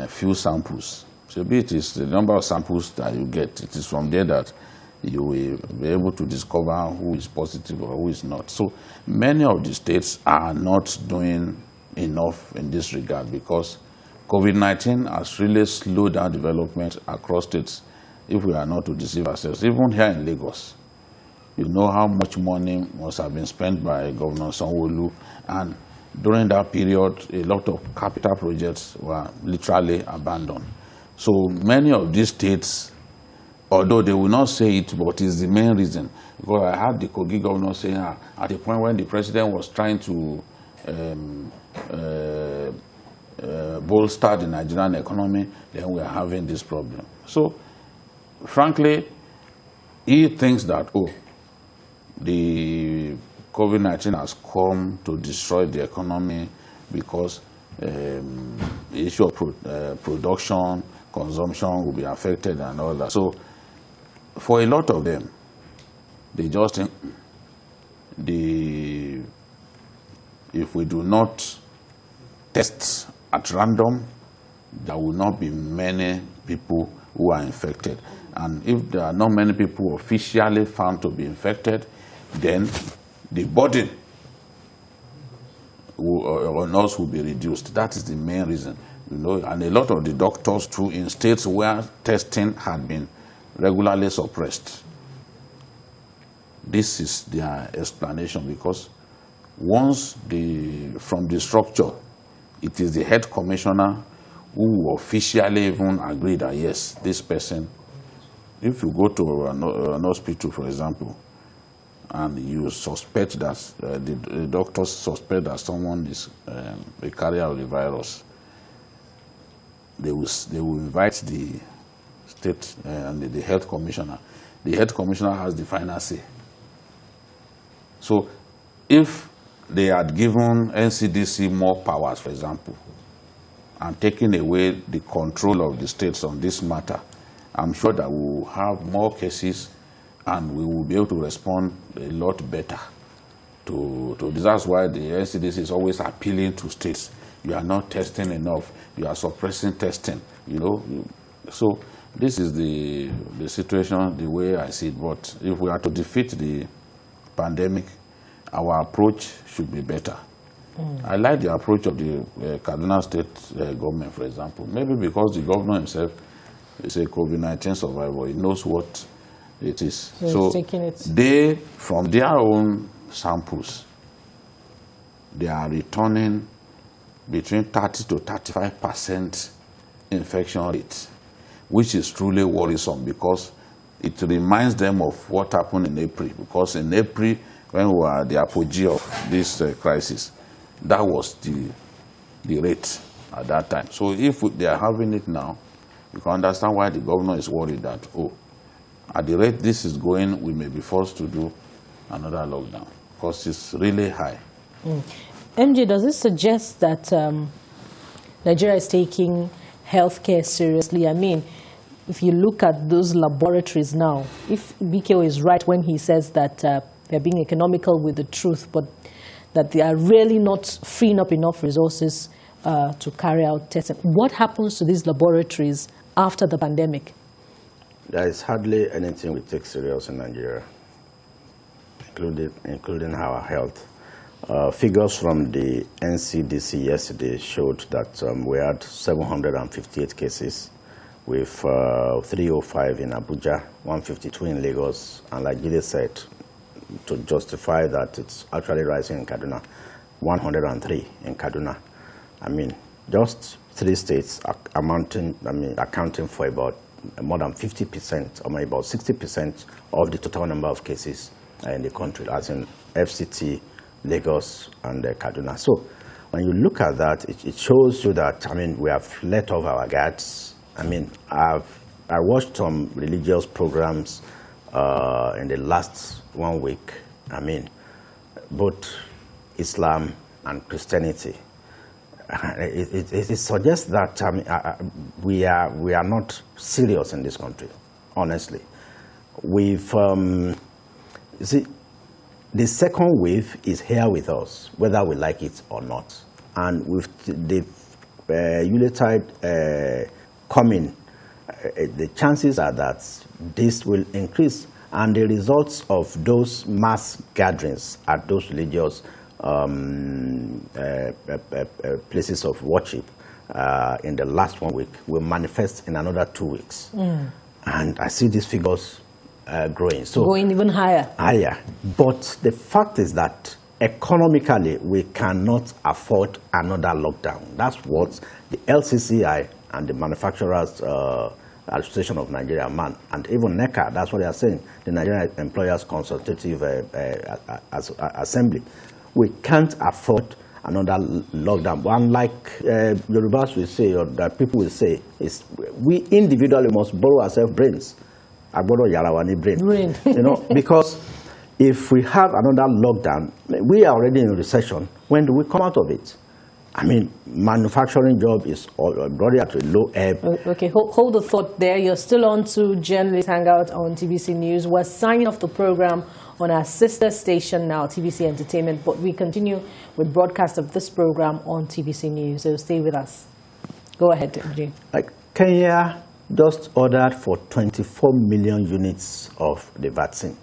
few samples. So it is the number of samples that you get. It is from there that you will be able to discover who is positive or who is not. So many of the states are not doing enough in this regard because COVID-19 has really slowed down development across states, if we are not to deceive ourselves. Even here in Lagos, you know how much money must have been spent by Governor Sanwo-Olu, and during that period, a lot of capital projects were literally abandoned. So many of these states, although they will not say it, but it's the main reason. Because I had the Kogi governor saying at the point when the president was trying to bolster the Nigerian economy, then we are having this problem. So, frankly, he thinks that, the COVID-19 has come to destroy the economy because the issue of production, consumption will be affected and all that. So, for a lot of them, they just think if we do not test at random, there will not be many people who are infected. And if there are not many people officially found to be infected, then the burden on us will be reduced. That is the main reason. And a lot of the doctors too in states where testing had been regularly suppressed. This is their explanation, because once from the structure, it is the head commissioner who officially even agree that yes, this person, if you go to an hospital, for example, and you suspect that the doctors suspect that someone is a carrier of the virus, they will invite the state and the health commissioner. The health commissioner has the final say. So if they had given NCDC more powers, for example, and taken away the control of the states on this matter, I'm sure that we will have more cases and we will be able to respond a lot better to this. That's why the NCDC is always appealing to states. You are not testing enough. You are suppressing testing, So this is the situation, the way I see it. But if we are to defeat the pandemic, our approach should be better. I like the approach of the Kaduna State government, for example. Maybe because the governor himself is a COVID-19 survivor. He knows what it is. So they, from their own samples, they are returning between 30 to 35% infection rate, which is truly worrisome because it reminds them of what happened in April. Because in April, when we were at the apogee of this crisis, that was the rate at that time. So if they are having it now, you can understand why the governor is worried that, at the rate this is going, we may be forced to do another lockdown because it's really high. MJ, does this suggest that Nigeria is taking healthcare seriously? I mean, if you look at those laboratories now, if BKO is right when he says that they're being economical with the truth, but that they are really not freeing up enough resources to carry out testing. What happens to these laboratories after the pandemic? There is hardly anything we take serious in Nigeria, including our health. Figures from the NCDC yesterday showed that we had 758 cases, with 305 in Abuja, 152 in Lagos, and like Jide said, to justify that it's actually rising in Kaduna, 103 in Kaduna. I mean, just 3 states accounting for about more than 50%, or maybe about 60% of the total number of cases in the country, as in FCT, Lagos, and Kaduna. So when you look at that, it shows you that, I mean, we have let off our guards. I mean, I watched some religious programs in the last 1 week. I mean, both Islam and Christianity. It suggests that we are not serious in this country, honestly. We've, you see, the second wave is here with us, whether we like it or not. And with the Yuletide coming, the chances are that this will increase, and the results of those mass gatherings at those religious places of worship in the last 1 week will manifest in another 2 weeks. And I see these figures growing. So going even higher. Higher. But the fact is that economically, we cannot afford another lockdown. That's what the LCCI and the Manufacturers Association of Nigeria, MAN, and even NECA, that's what they are saying, the Nigerian Employers Consultative Assembly. We can't afford another lockdown. One, like Yorubas will say, or that people will say, is we individually must borrow ourselves brains. Agbodo Yarawani brain. You know, because if we have another lockdown, we are already in recession. When do we come out of it? I mean, manufacturing job is already at a low ebb. Okay, hold the thought there. You're still on to Journalist Hangout on TVC News. We're signing off the program on our sister station now, TVC Entertainment, but we continue with broadcast of this program on TVC News, so stay with us. Go ahead, MJ. Like Kenya just ordered for 24 million units of the vaccine.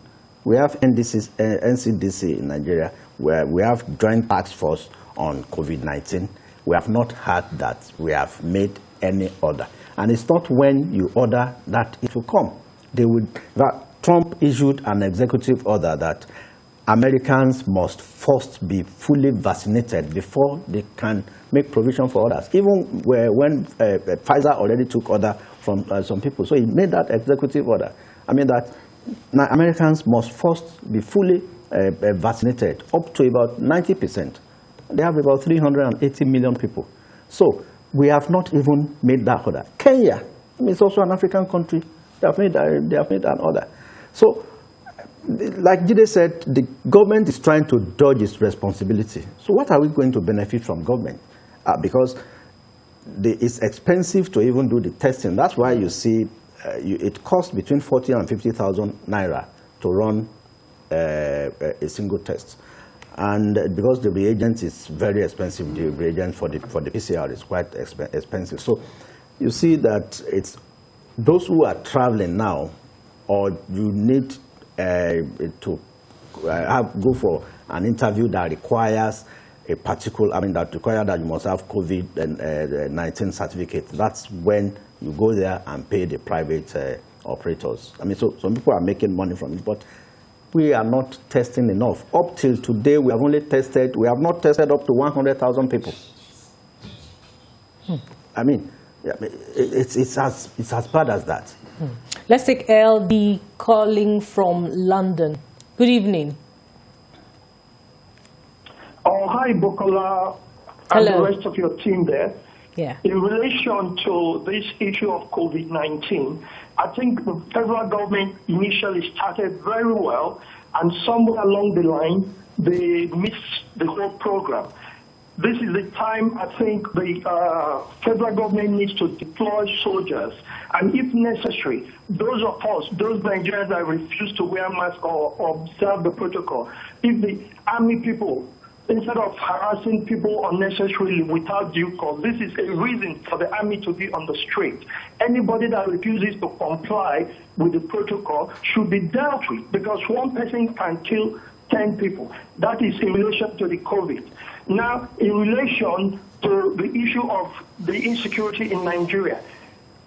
We have NCDC in Nigeria, where we have joint task force on COVID-19. We have not had that. We have made any order. And it's not when you order that it will come. Trump issued an executive order that Americans must first be fully vaccinated before they can make provision for others, even when Pfizer already took order from some people. So he made that executive order. I mean that Americans must first be fully vaccinated, up to about 90%. They have about 380 million people. So we have not even made that order. Kenya, I mean, it's also an African country. They have made an order. So, like Jide said, the government is trying to dodge its responsibility. So what are we going to benefit from government? Because it's expensive to even do the testing. That's why you see it costs between 40 and 50,000 naira to run a single test. And because the reagent is very expensive, the reagent for the PCR is quite expensive. So you see that it's those who are traveling now, or you need to go for an interview that requires a particular, that requires that you must have COVID-19 certificate. That's when you go there and pay the private operators. I mean, so some people are making money from it, but we are not testing enough. Up till today, we have not tested up to 100,000 people. I mean, it's as bad as that. Let's take LD calling from London. Good evening. Oh, hi, Bukola, and the rest of your team there. Yeah. In relation to this issue of COVID-19, I think the federal government initially started very well, and somewhere along the line, they missed the whole program. this is the time I think the federal government needs to deploy soldiers, and if necessary, those of us, those Nigerians that refuse to wear masks or observe the protocol, if the army people, instead of harassing people unnecessarily without due cause, this is a reason for the army to be on the street. Anybody that refuses to comply with the protocol should be dealt with, because one person can kill 10 people. That is in relation to the COVID. Now, in relation to the issue of the insecurity in Nigeria,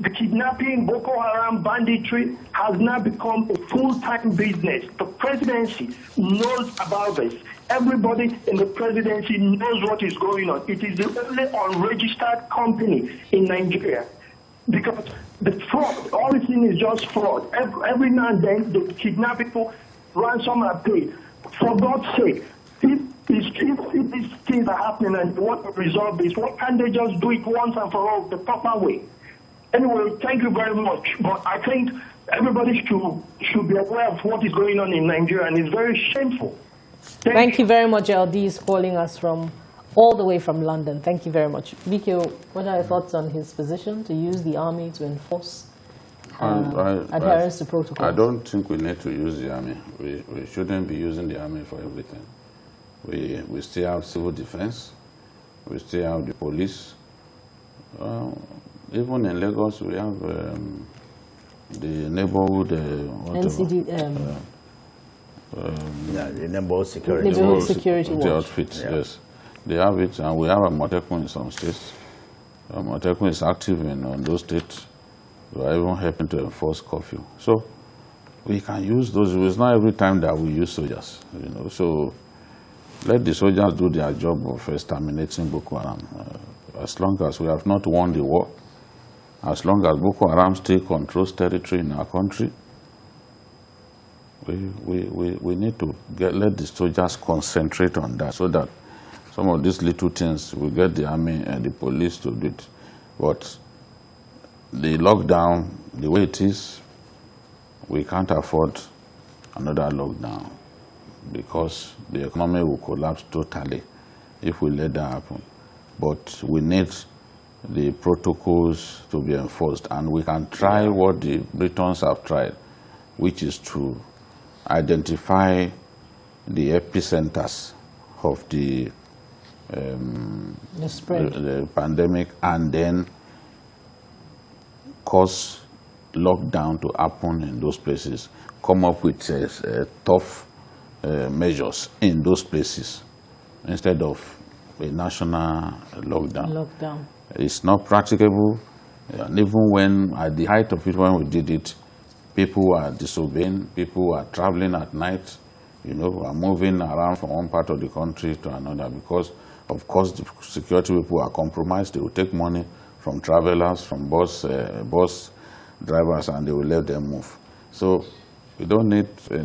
the kidnapping, Boko Haram, banditry has now become a full-time business. The presidency knows about this. Everybody in the presidency knows what is going on. It is the only unregistered company in Nigeria. Because the fraud, all the thing is just fraud. Every now and then, they kidnap people, ransom are paid. For God's sake, if these things are happening and they want to resolve this, why can't they just do it once and for all the proper way? Anyway, thank you very much. But I think everybody should be aware of what is going on in Nigeria, and it's very shameful. Thank you very much, LD is calling us from all the way from London. Thank you very much. Biko, what are your thoughts on his position to use the army to enforce adherence to protocol? I don't think we need to use the army. We shouldn't be using the army for everything. We still have civil defense. We still have the police. Even in Lagos, we have the neighborhood NCD. The neighborhood security. Neighborhood security the outfits, yeah. Yes. They have it, and we have a Motekun in some states. Motekun is active in Ondo State. We are even helping to enforce curfew. So we can use those. It's not every time that we use soldiers, you know. So let the soldiers do their job of exterminating Boko Haram. As long as we have not won the war, as long as Boko Haram still controls territory in our country, we need to let the soldiers concentrate on that, so that some of these little things will get the army and the police to do it. But the lockdown, the way it is, we can't afford another lockdown, because the economy will collapse totally if we let that happen. But we need the protocols to be enforced, and we can try what the Britons have tried, which is to identify the epicenters of the spread, the pandemic, and then cause lockdown to happen in those places, come up with tough measures in those places instead of a national lockdown. It's not practicable, and even when, at the height of it, when we did it, people were disobeying, people were traveling at night, you know, were moving around from one part of the country to another, because, of course, the security people are compromised. They will take money from travelers, from bus drivers, and they will let them move. So we don't need a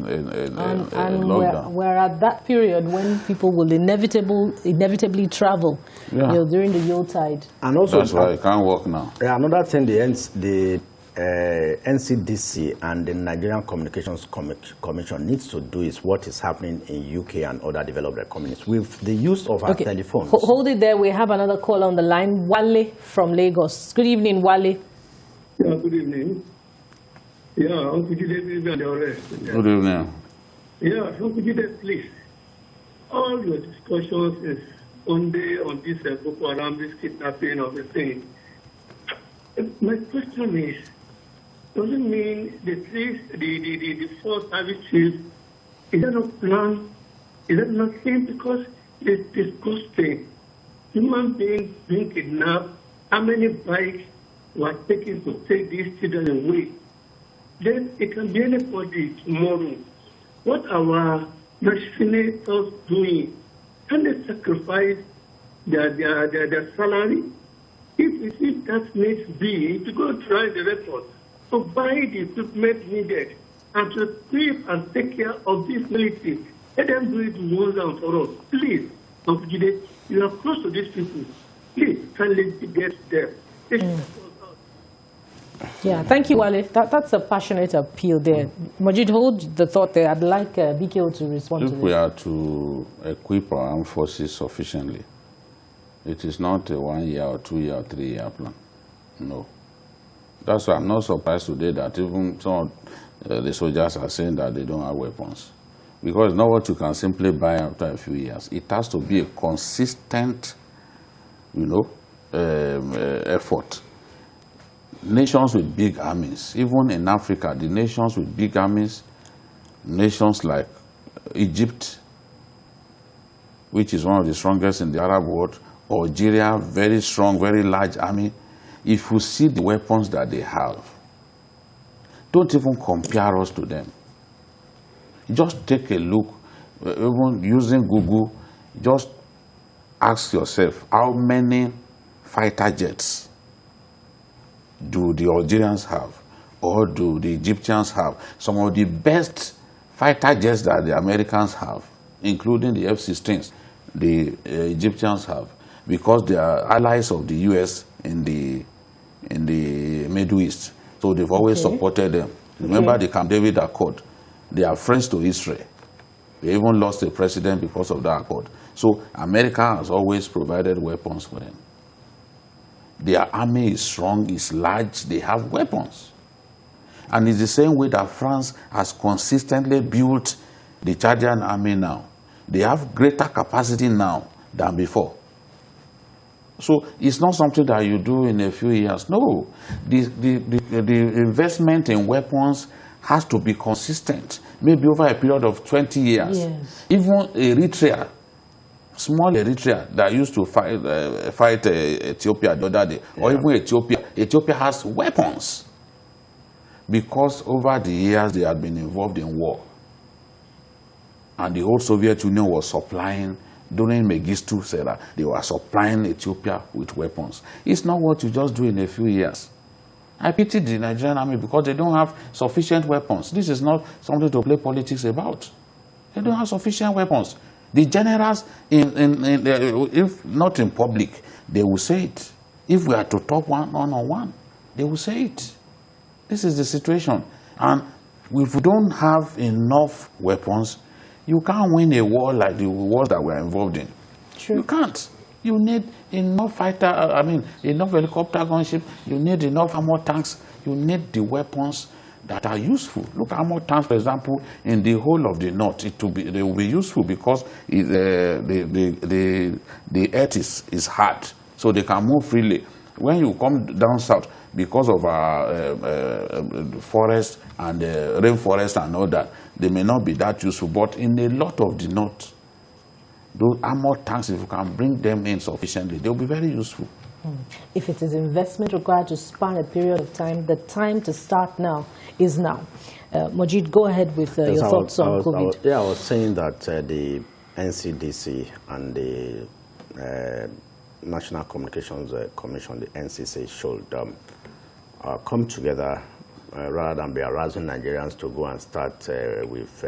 lockdown. We're at that period when people will inevitably travel, you know, during the Yuletide. And also, that's why it can't work now. Another thing, the NCDC and the Nigerian Communications Commission needs to do is what is happening in UK and other developed economies with the use of our telephones. Hold it there. We have another call on the line, Wale from Lagos. Good evening, Wale. Yeah, good evening. Yeah, how could you and the rest? Good evening. Yeah, how could you please? All your discussions is on this Boko Haram, this kidnapping of the thing. My question is, doesn't mean the force service chief, is that not plan? Is that not same? Because it's disgusting. Human beings being kidnapped, how many bikes were taken to take these children away? Then it can be anybody tomorrow. What our legislators doing? Can they sacrifice their salary? If that needs be, to go try the record, to buy the equipment needed, and to equip and take care of this military. Let them do it once and for all. Please, you are close to these people. Please, kindly get there. Yeah, thank you, Wale. That's a passionate appeal there. Majid, hold the thought there. I'd like BKO to respond to this. If we are to equip our armed forces sufficiently, It is not a 1 year or 2 year or 3 year plan. No. That's why I'm not surprised today that even some of the soldiers are saying that they don't have weapons. Because it's not what you can simply buy after a few years. It has to be a consistent, effort. Nations with big armies, even in Africa, the nations with big armies, nations like Egypt, which is one of the strongest in the Arab world, Algeria, very strong, very large army. If you see the weapons that they have, don't even compare us to them. Just take a look, even using Google, just ask yourself, how many fighter jets do the Algerians have, or do the Egyptians have? Some of the best fighter jets that the Americans have, including the F-16s, the Egyptians have, because they are allies of the U.S. in the Middle East. So they've always supported them. Remember the Camp David Accord? They are friends to Israel. They even lost a president because of that accord. So America has always provided weapons for them. Their army is strong, is large, they have weapons. And it's the same way that France has consistently built the Chadian army now. They have greater capacity now than before. So it's not something that you do in a few years. No, the investment in weapons has to be consistent, maybe over a period of 20 years. Yes. Even Eritrea, small Eritrea that used to fight Ethiopia the other day, or even Ethiopia has weapons because over the years they had been involved in war. And the whole Soviet Union was supplying, during Mengistu era, they were supplying Ethiopia with weapons. It's not what you just do in a few years. I pity the Nigerian army because they don't have sufficient weapons. This is not something to play politics about. They don't have sufficient weapons. The generals, if not in public, they will say it. If we are to talk one-on-one, they will say it. This is the situation. And if we don't have enough weapons, you can't win a war like the wars that we're involved in. True. You can't. You need enough enough helicopter gunship, you need enough armored tanks, you need the weapons that are useful. Look at armored tanks, for example, in the whole of the north, they will be useful because the earth is hard, so they can move freely. When you come down south, because of our forest and rainforest and all that, they may not be that useful, but in a lot of the north, those armored tanks, if you can bring them in sufficiently, they'll be very useful. If it is investment required to span a period of time, the time to start now is now. Majid, go ahead with your thoughts on COVID. I was saying that the NCDC and the National Communications Commission, the NCC, should come together rather than be harassing Nigerians to go and start with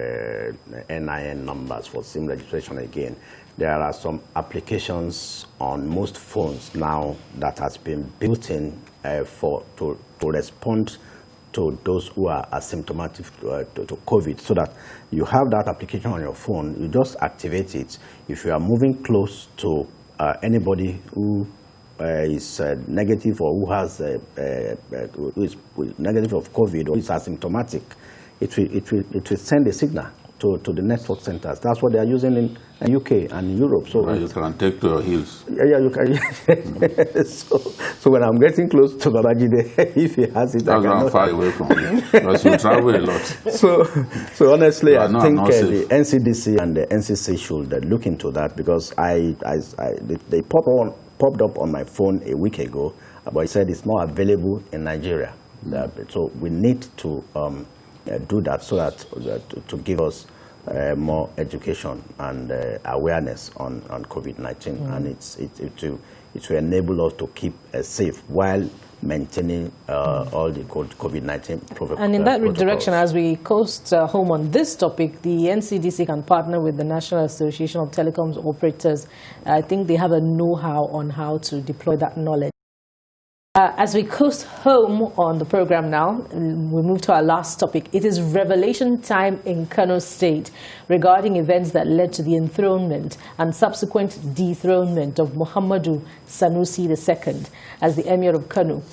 NIN numbers for SIM registration again. There are some applications on most phones now that has been built in to respond to those who are asymptomatic to COVID, so that you have that application on your phone, you just activate it. If you are moving close to anybody who is negative or who has who is negative of COVID or is asymptomatic, it will send a signal to the network centers. That's what they are using in UK and in Europe. So you can take to your heels. Yeah, you can. So when I'm getting close to Babajide, if he has it, that's why I'm far away from you. Because you travel a lot. So honestly, I think the NCDC and the NCC should look into that, because they popped up on my phone a week ago, but it said it's not available in Nigeria. So we need to do that, so that to give us more education and awareness on COVID-19, and it will enable us to keep safe while maintaining all the COVID-19 protocols. And in that direction, as we coast home on this topic, the NCDC can partner with the National Association of Telecoms Operators. I think they have a know-how on how to deploy that knowledge. As we coast home on the program now, we move to our last topic. It is revelation time in Kano State regarding events that led to the enthronement and subsequent dethronement of Muhammadu Sanusi II as the Emir of Kano.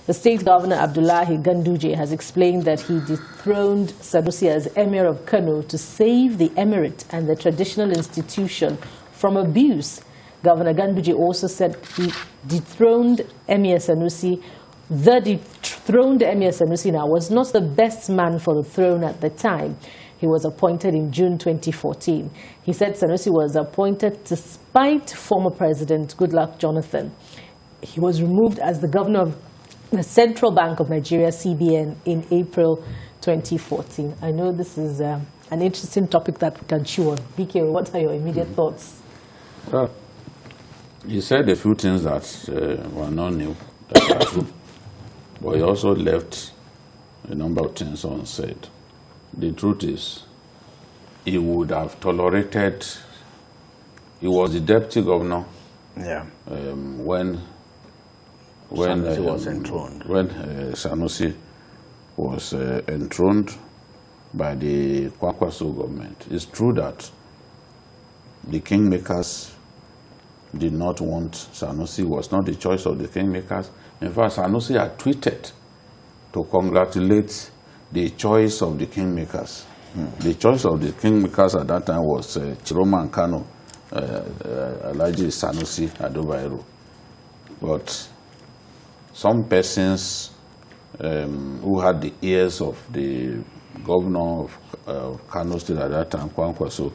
The state governor, Abdullahi Ganduje, has explained that he dethroned Sanusi as Emir of Kano to save the emirate and the traditional institution from abuse. Governor Ganduje also said he dethroned Emir Sanusi. The dethroned Emir Sanusi now was not the best man for the throne at the time. He was appointed in June 2014. He said Sanusi was appointed to spite former President Goodluck Jonathan. He was removed as the governor of the Central Bank of Nigeria, CBN, in April 2014. I know this is an interesting topic that we can chew on. BK, what are your immediate thoughts? Well, he said a few things that were not new, that are true, but he also left a number of things unsaid. The truth is, he would have tolerated, he was the deputy governor when Sanusi was enthroned. When Sanusi was enthroned by the Kwankwaso government. It's true that the kingmakers did not want Sanusi, was not the choice of the kingmakers. In fact, Sanusi had tweeted to congratulate the choice of the kingmakers. The choice of the kingmakers at that time was Chiroma and Kano, Alhaji Sanusi Adobairo. But some persons who had the ears of the governor of Kano State at that time, Kwankwaso,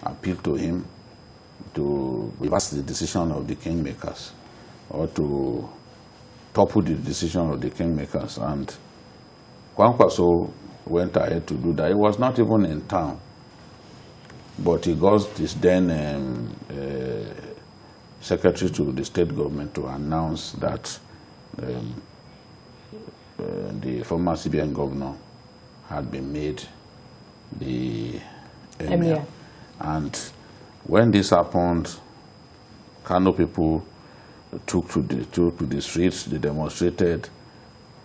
appealed to him to reverse the decision of the kingmakers or to topple the decision of the kingmakers. And Kwankwaso went ahead to do that. He was not even in town, but he got his then secretary to the state government to announce that the former CBN governor had been made the Emir. And when this happened, Kano people took to the streets, they demonstrated,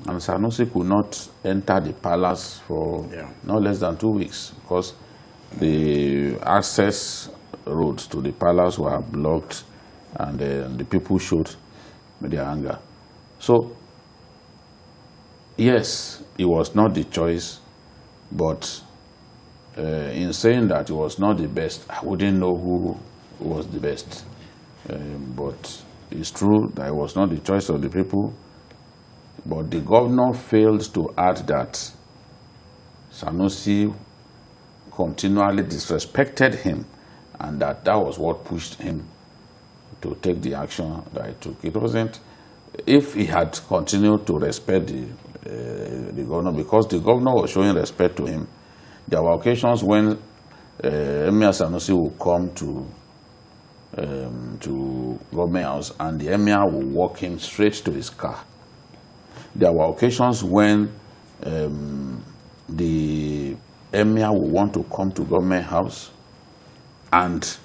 and Sanusi could not enter the palace for no less than 2 weeks because the access roads to the palace were blocked, and the people showed their anger. So, yes, it was not the choice, but in saying that it was not the best, I wouldn't know who was the best. But it's true that it was not the choice of the people. But the governor failed to add that Sanusi continually disrespected him, and that was what pushed him to take the action that he took. It wasn't, if he had continued to respect the governor, because the governor was showing respect to him. There were occasions when Emir Sanusi would come to government house, and the Emir would walk him straight to his car. There were occasions when the Emir would want to come to government house, and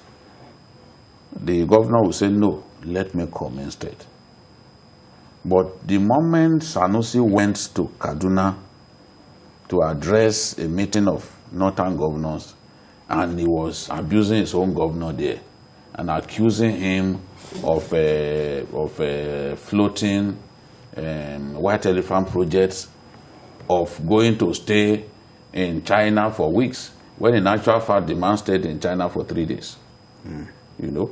the governor would say, "No, let me come instead." But the moment Sanusi went to Kaduna to address a meeting of northern governors, and he was abusing his own governor there and accusing him of floating white elephant projects, of going to stay in China for weeks, when in actual fact the man stayed in China for 3 days. You know,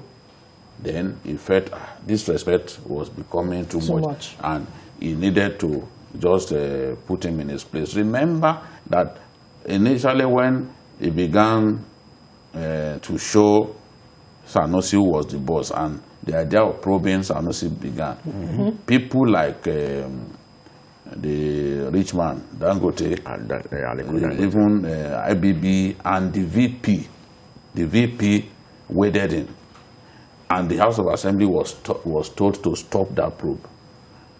then he felt this respect was becoming too much, and he needed to just put him in his place. Remember that initially when he began to show Sanusi who was the boss, and the idea of probing Sanusi began, people like the rich man, Dangote, even IBB, and the VP waded in. And the House of Assembly was told to stop that probe.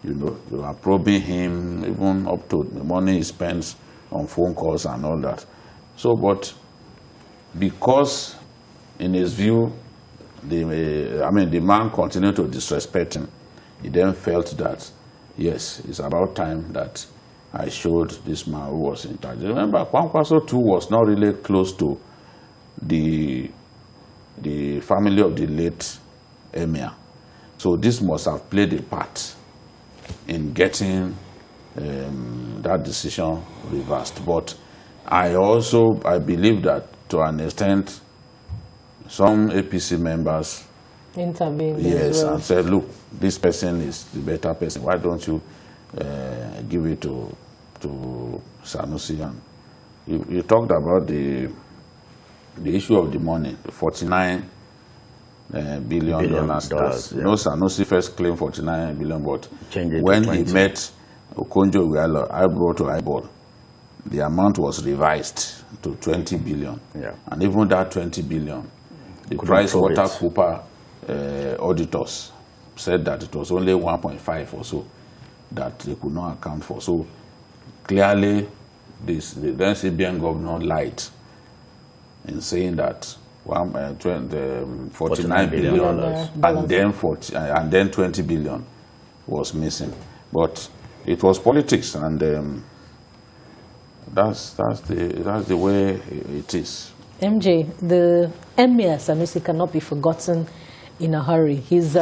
You know, they were probing him, even up to the money he spends on phone calls and all that. So, but because in his view, the man continued to disrespect him, he then felt that yes, it's about time that I showed this man who was in charge. Remember, Kwankwaso too was not really close to the family of the late Emir. So this must have played a part in getting that decision reversed. But I believe that to an extent, some APC members intervened. Yes, and said, look, this person is the better person. Why don't you give it to Sanusi? And you talked about the issue of the money, the $49 billion. Dollars, yeah. No, Sanusi first claimed 49 billion, but when he met Okonjo Iweala eyebrow to eyeball, the amount was revised to 20 billion. Yeah. And even that 20 billion, the PricewaterhouseCoopers auditors said that it was only 1.5 or so that they could not account for. So clearly, the then CBN governor lied in saying that 49 billion and then 20 billion was missing. But it was politics, and that's the way it is. MJ, the Emir Sanusi cannot be forgotten in a hurry. His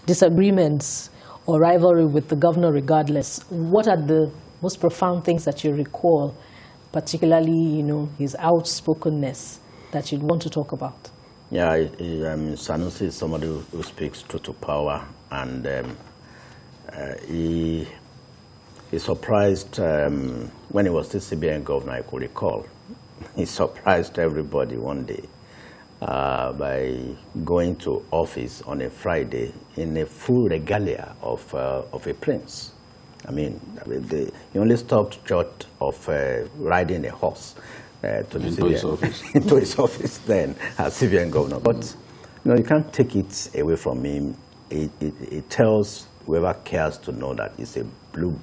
disagreements or rivalry with the governor regardless, what are the most profound things that you recall, particularly, his outspokenness that you'd want to talk about? Yeah, Sanusi is somebody who speaks truth to power, and he surprised, when he was still CBN governor, I could recall, he surprised everybody one day by going to office on a Friday in a full regalia of a prince. He only stopped short of riding a horse into his office then as CBN governor. But you can't take it away from him. It tells whoever cares to know that he's a blue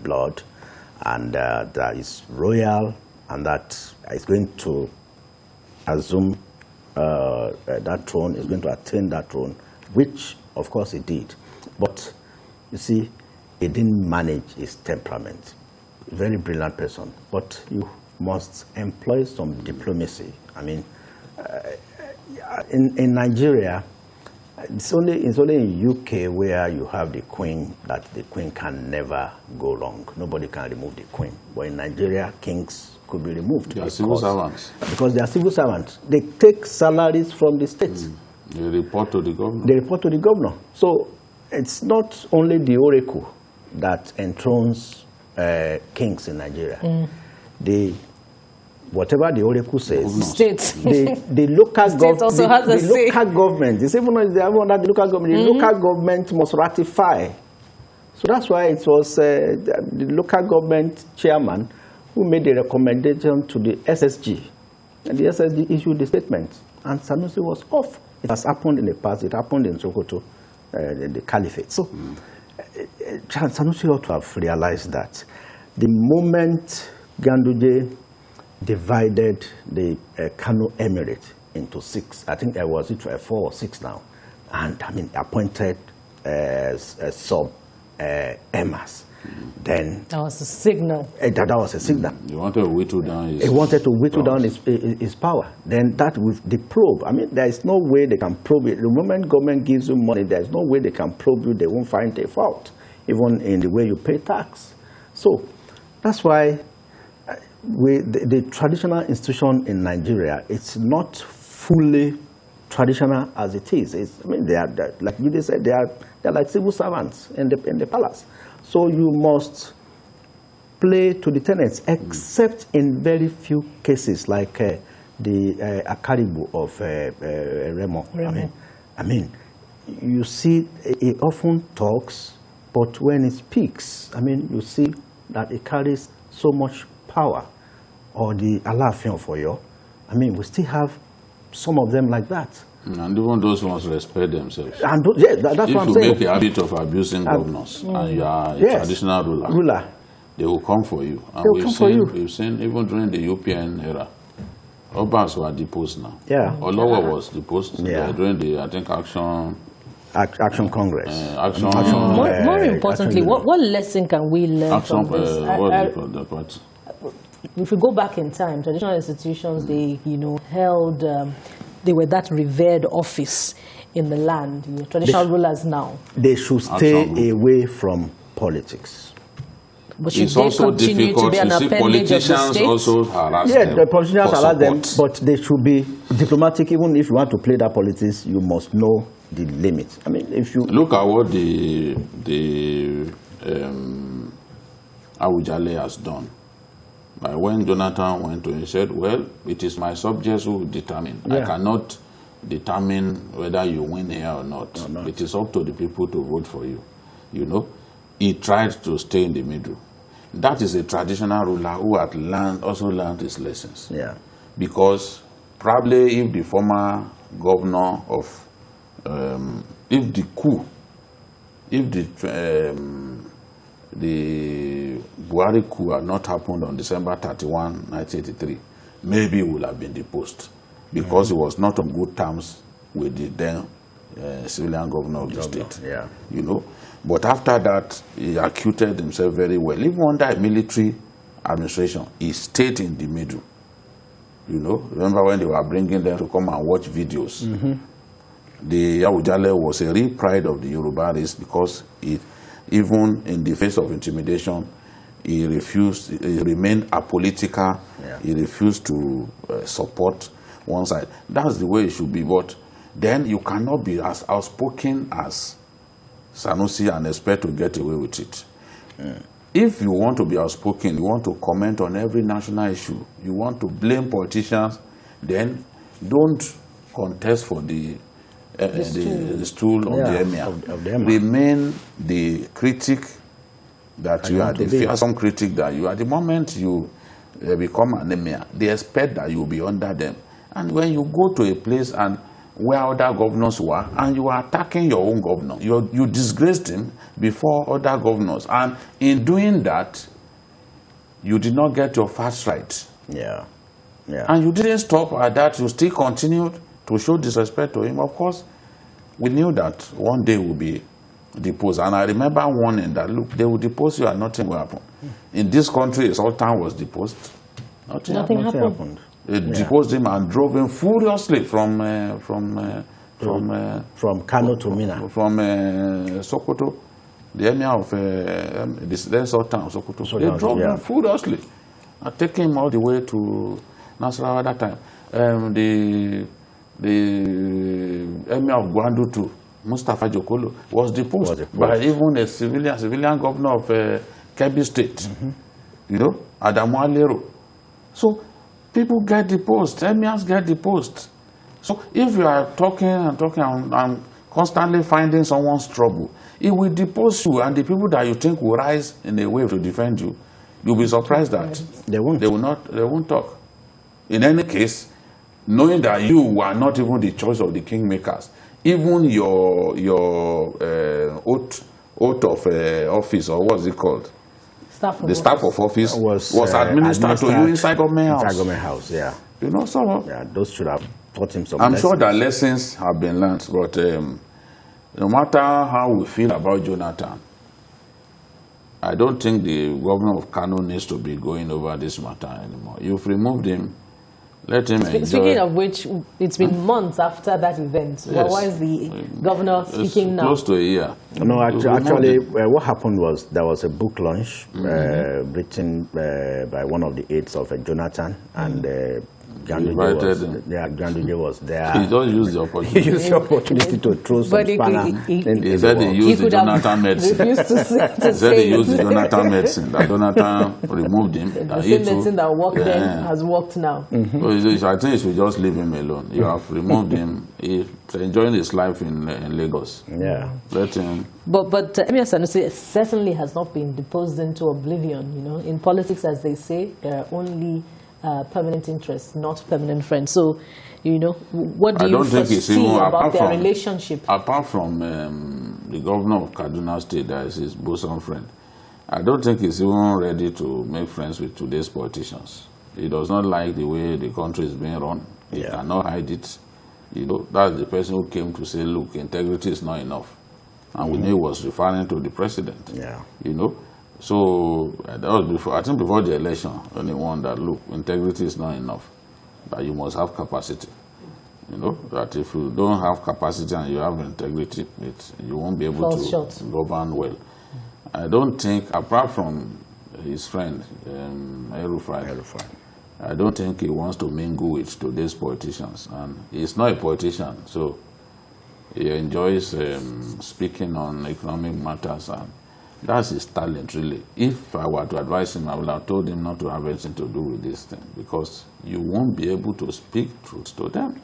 blood, and that is royal, and that is going to assume that throne, is going to attain that throne, which of course he did. But you see, he didn't manage his temperament. Very brilliant person, but you must employ some diplomacy. In Nigeria, it's only in UK where you have the queen, that the queen can never go wrong. Nobody can remove the queen. But in Nigeria, kings could be removed. They are civil servants. Because they are civil servants. They take salaries from the states. They report to the governor. They report to the governor. So it's not only the oracle that enthrones kings in Nigeria. Whatever the oracle says, the local government, it's even though they have under the local government, the local government must ratify. So that's why it was the local government chairman who made the recommendation to the SSG, and the SSG issued the statement, and Sanusi was off. It has happened in the past. It happened in Sokoto, the Caliphate. So Sanusi ought to have realized that the moment Ganduje divided the Kano Emirate into 6, I think there was 4 or 6 now, and appointed sub-emirs. Then that was a signal. That was a signal. He wanted to whittle down his. He wanted to whittle down his power. Then that with the probe. There is no way they can probe it. The moment government gives you money, there is no way they can probe you. They won't find a fault, even in the way you pay tax. So that's why the traditional institution in Nigeria, it's not fully traditional as it is. They are like you said, they are like civil servants in the palace. So you must play to the tenets, except in very few cases, like the Akaribu of Remo. You see, he often talks, but when he speaks, you see that it carries so much power. Or the Alaafin of Oyo. We still have some of them like that. And even those ones respect themselves. And that's what I'm saying. If you make a habit of abusing governors and you are a traditional ruler, they will come for you. And we've seen even during the UPN era, Obas were deposed now. Yeah. Olowo was deposed during the, I think, action Action Congress. More importantly, what lesson can we learn from this? If we go back in time, traditional institutions, they held, they were that revered office in the land. Traditional rulers now. They should stay away from politics. But it's also difficult to see politicians also harass them. The politicians harass them, but they should be diplomatic. Even if you want to play that politics, you must know the limits. I mean, if you look at what the Awujale has done. Like when Jonathan went to him, he said, well, it is my subjects who determine. Yeah. I cannot determine whether you win here or not. It is up to the people to vote for you. He tried to stay in the middle. That is a traditional ruler who had also learned his lessons. Yeah. Because probably if the former governor of, if the Buhari coup had not happened on December 31, 1983, maybe he would have been deposed because he was not on good terms with the then civilian governor of the state. Yeah. But after that, he acquitted himself very well. Even under a military administration, he stayed in the middle. Remember when they were bringing them to come and watch videos? The Awujale was a real pride of the Yoruba race because even in the face of intimidation, he remained apolitical. Yeah. He refused to support one side. That's the way it should be. But then you cannot be as outspoken as Sanusi and expect to get away with it. If you want to be outspoken, you want to comment on every national issue, you want to blame politicians, then don't contest for the stool of the Emir. Of the Emir. Remain the critic that you are, the fearsome critic that you are. The moment you become an Emir, they expect that you will be under them. And when you go to a place and where other governors were, and you are attacking your own governor, you disgraced him before other governors. And in doing that, you did not get your first right. Yeah. And you didn't stop at that. You still continued to show disrespect to him. Of course, we knew that one day will be deposed. And I remember warning that, look, they will depose you and nothing will happen. In this country, a sultan was deposed. Nothing happened. They deposed him and drove him furiously from Kano to Mina. From Sokoto, the Emir of the Sultan of Sokoto. They drove him furiously and taking him all the way to Nasarawa at that time. The Emir of Ganduje too, Mustafa Jokolo, was deposed by even a civilian governor of Kebbi State, Adamu Alero. So people get deposed, emirs get deposed. So if you are talking and constantly finding someone's trouble, it will depose you, and the people that you think will rise in a way to defend you, you'll be surprised that they won't talk. In any case, knowing that you are not even the choice of the kingmakers, even your oath of office, or what's it called? The staff of office was administered to you inside government house. Inside government house, yeah. Those should have taught him some lessons. I'm sure that lessons have been learned, but no matter how we feel about Jonathan, I don't think the governor of Kano needs to be going over this matter anymore. You've removed him. Let him enjoy. Speaking of which, it's been months after that event. Yes. Why is the governor speaking now? Close to a year. No, actually, what happened was there was a book launch written by one of the aides of Jonathan, and Ganduje was there. He just used the opportunity. He used the opportunity to throw some spanner. He said he used the Jonathan medicine. He said he used the Jonathan medicine. That Jonathan removed him. The same medicine that worked then has worked now. So I think you should just leave him alone. You have removed him. He's enjoying his life in Lagos. Yeah. Let him. But Emir Sanusi certainly has not been deposed into oblivion. In politics, as they say, there are only permanent interests, not permanent friends. So, what do you foresee about their relationship? Apart from the governor of Kaduna State, that is his bosom friend, I don't think he's even ready to make friends with today's politicians. He does not like the way the country is being run. He cannot hide it. You know, that's the person who came to say, look, integrity is not enough. And we knew he was referring to the president. Yeah. You know, so that was before, I think before the election, only one that, look, integrity is not enough, that you must have capacity. You know, that if you don't have capacity and you have integrity, you won't be able to govern well. I don't think, apart from his friend, Erufai, I don't think he wants to mingle with today's politicians. And he's not a politician, so he enjoys speaking on economic matters, and that's his talent, really. If I were to advise him, I would have told him not to have anything to do with this thing, because you won't be able to speak truth to them.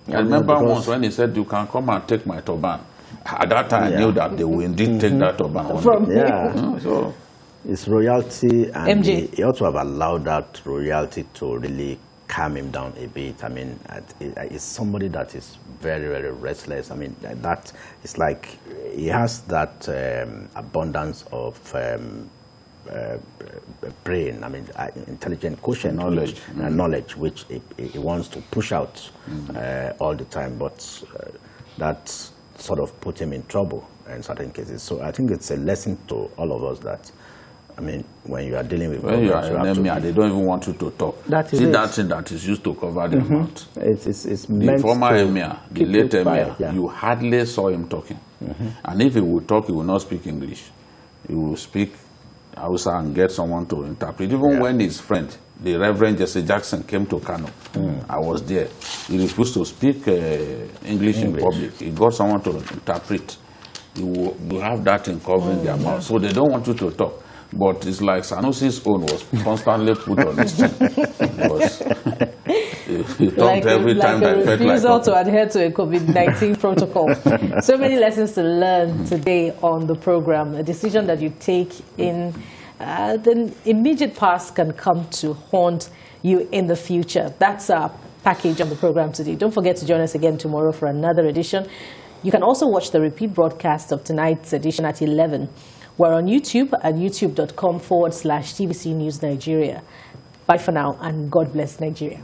I remember once when he said, you can come and take my turban. At that time, I knew that they will indeed take that turban. So it's royalty, and he ought to have allowed that royalty to really calm him down a bit. I mean, it's somebody that is very, very restless. I mean, that it's like he has that abundance of brain, I mean, intelligent quotient, knowledge, which he wants to push out all the time, but that sort of put him in trouble in certain cases. So I think it's a lesson to all of us that, I mean, when you are dealing with when you are an Emir, they don't even want you to talk. That is that thing that is used to cover their mouth. It's the former Emir, the late Emir, you hardly saw him talking. And if he would talk, he would not speak English. He will speak Hausa and get someone to interpret. Even when his friend, the Reverend Jesse Jackson, came to Kano, I was there. He refused to speak English in public. He got someone to interpret. You have that thing covering their mouth. So they don't want you to talk. But it's like Sanusi's own was constantly put on his chin. He talked every time that felt like refusal to adhere to a COVID-19 protocol. So many lessons to learn today on the program. A decision that you take in the immediate past can come to haunt you in the future. That's our package on the program today. Don't forget to join us again tomorrow for another edition. You can also watch the repeat broadcast of tonight's edition at 11. We're on YouTube at youtube.com/TVC News Nigeria. Bye for now, and God bless Nigeria.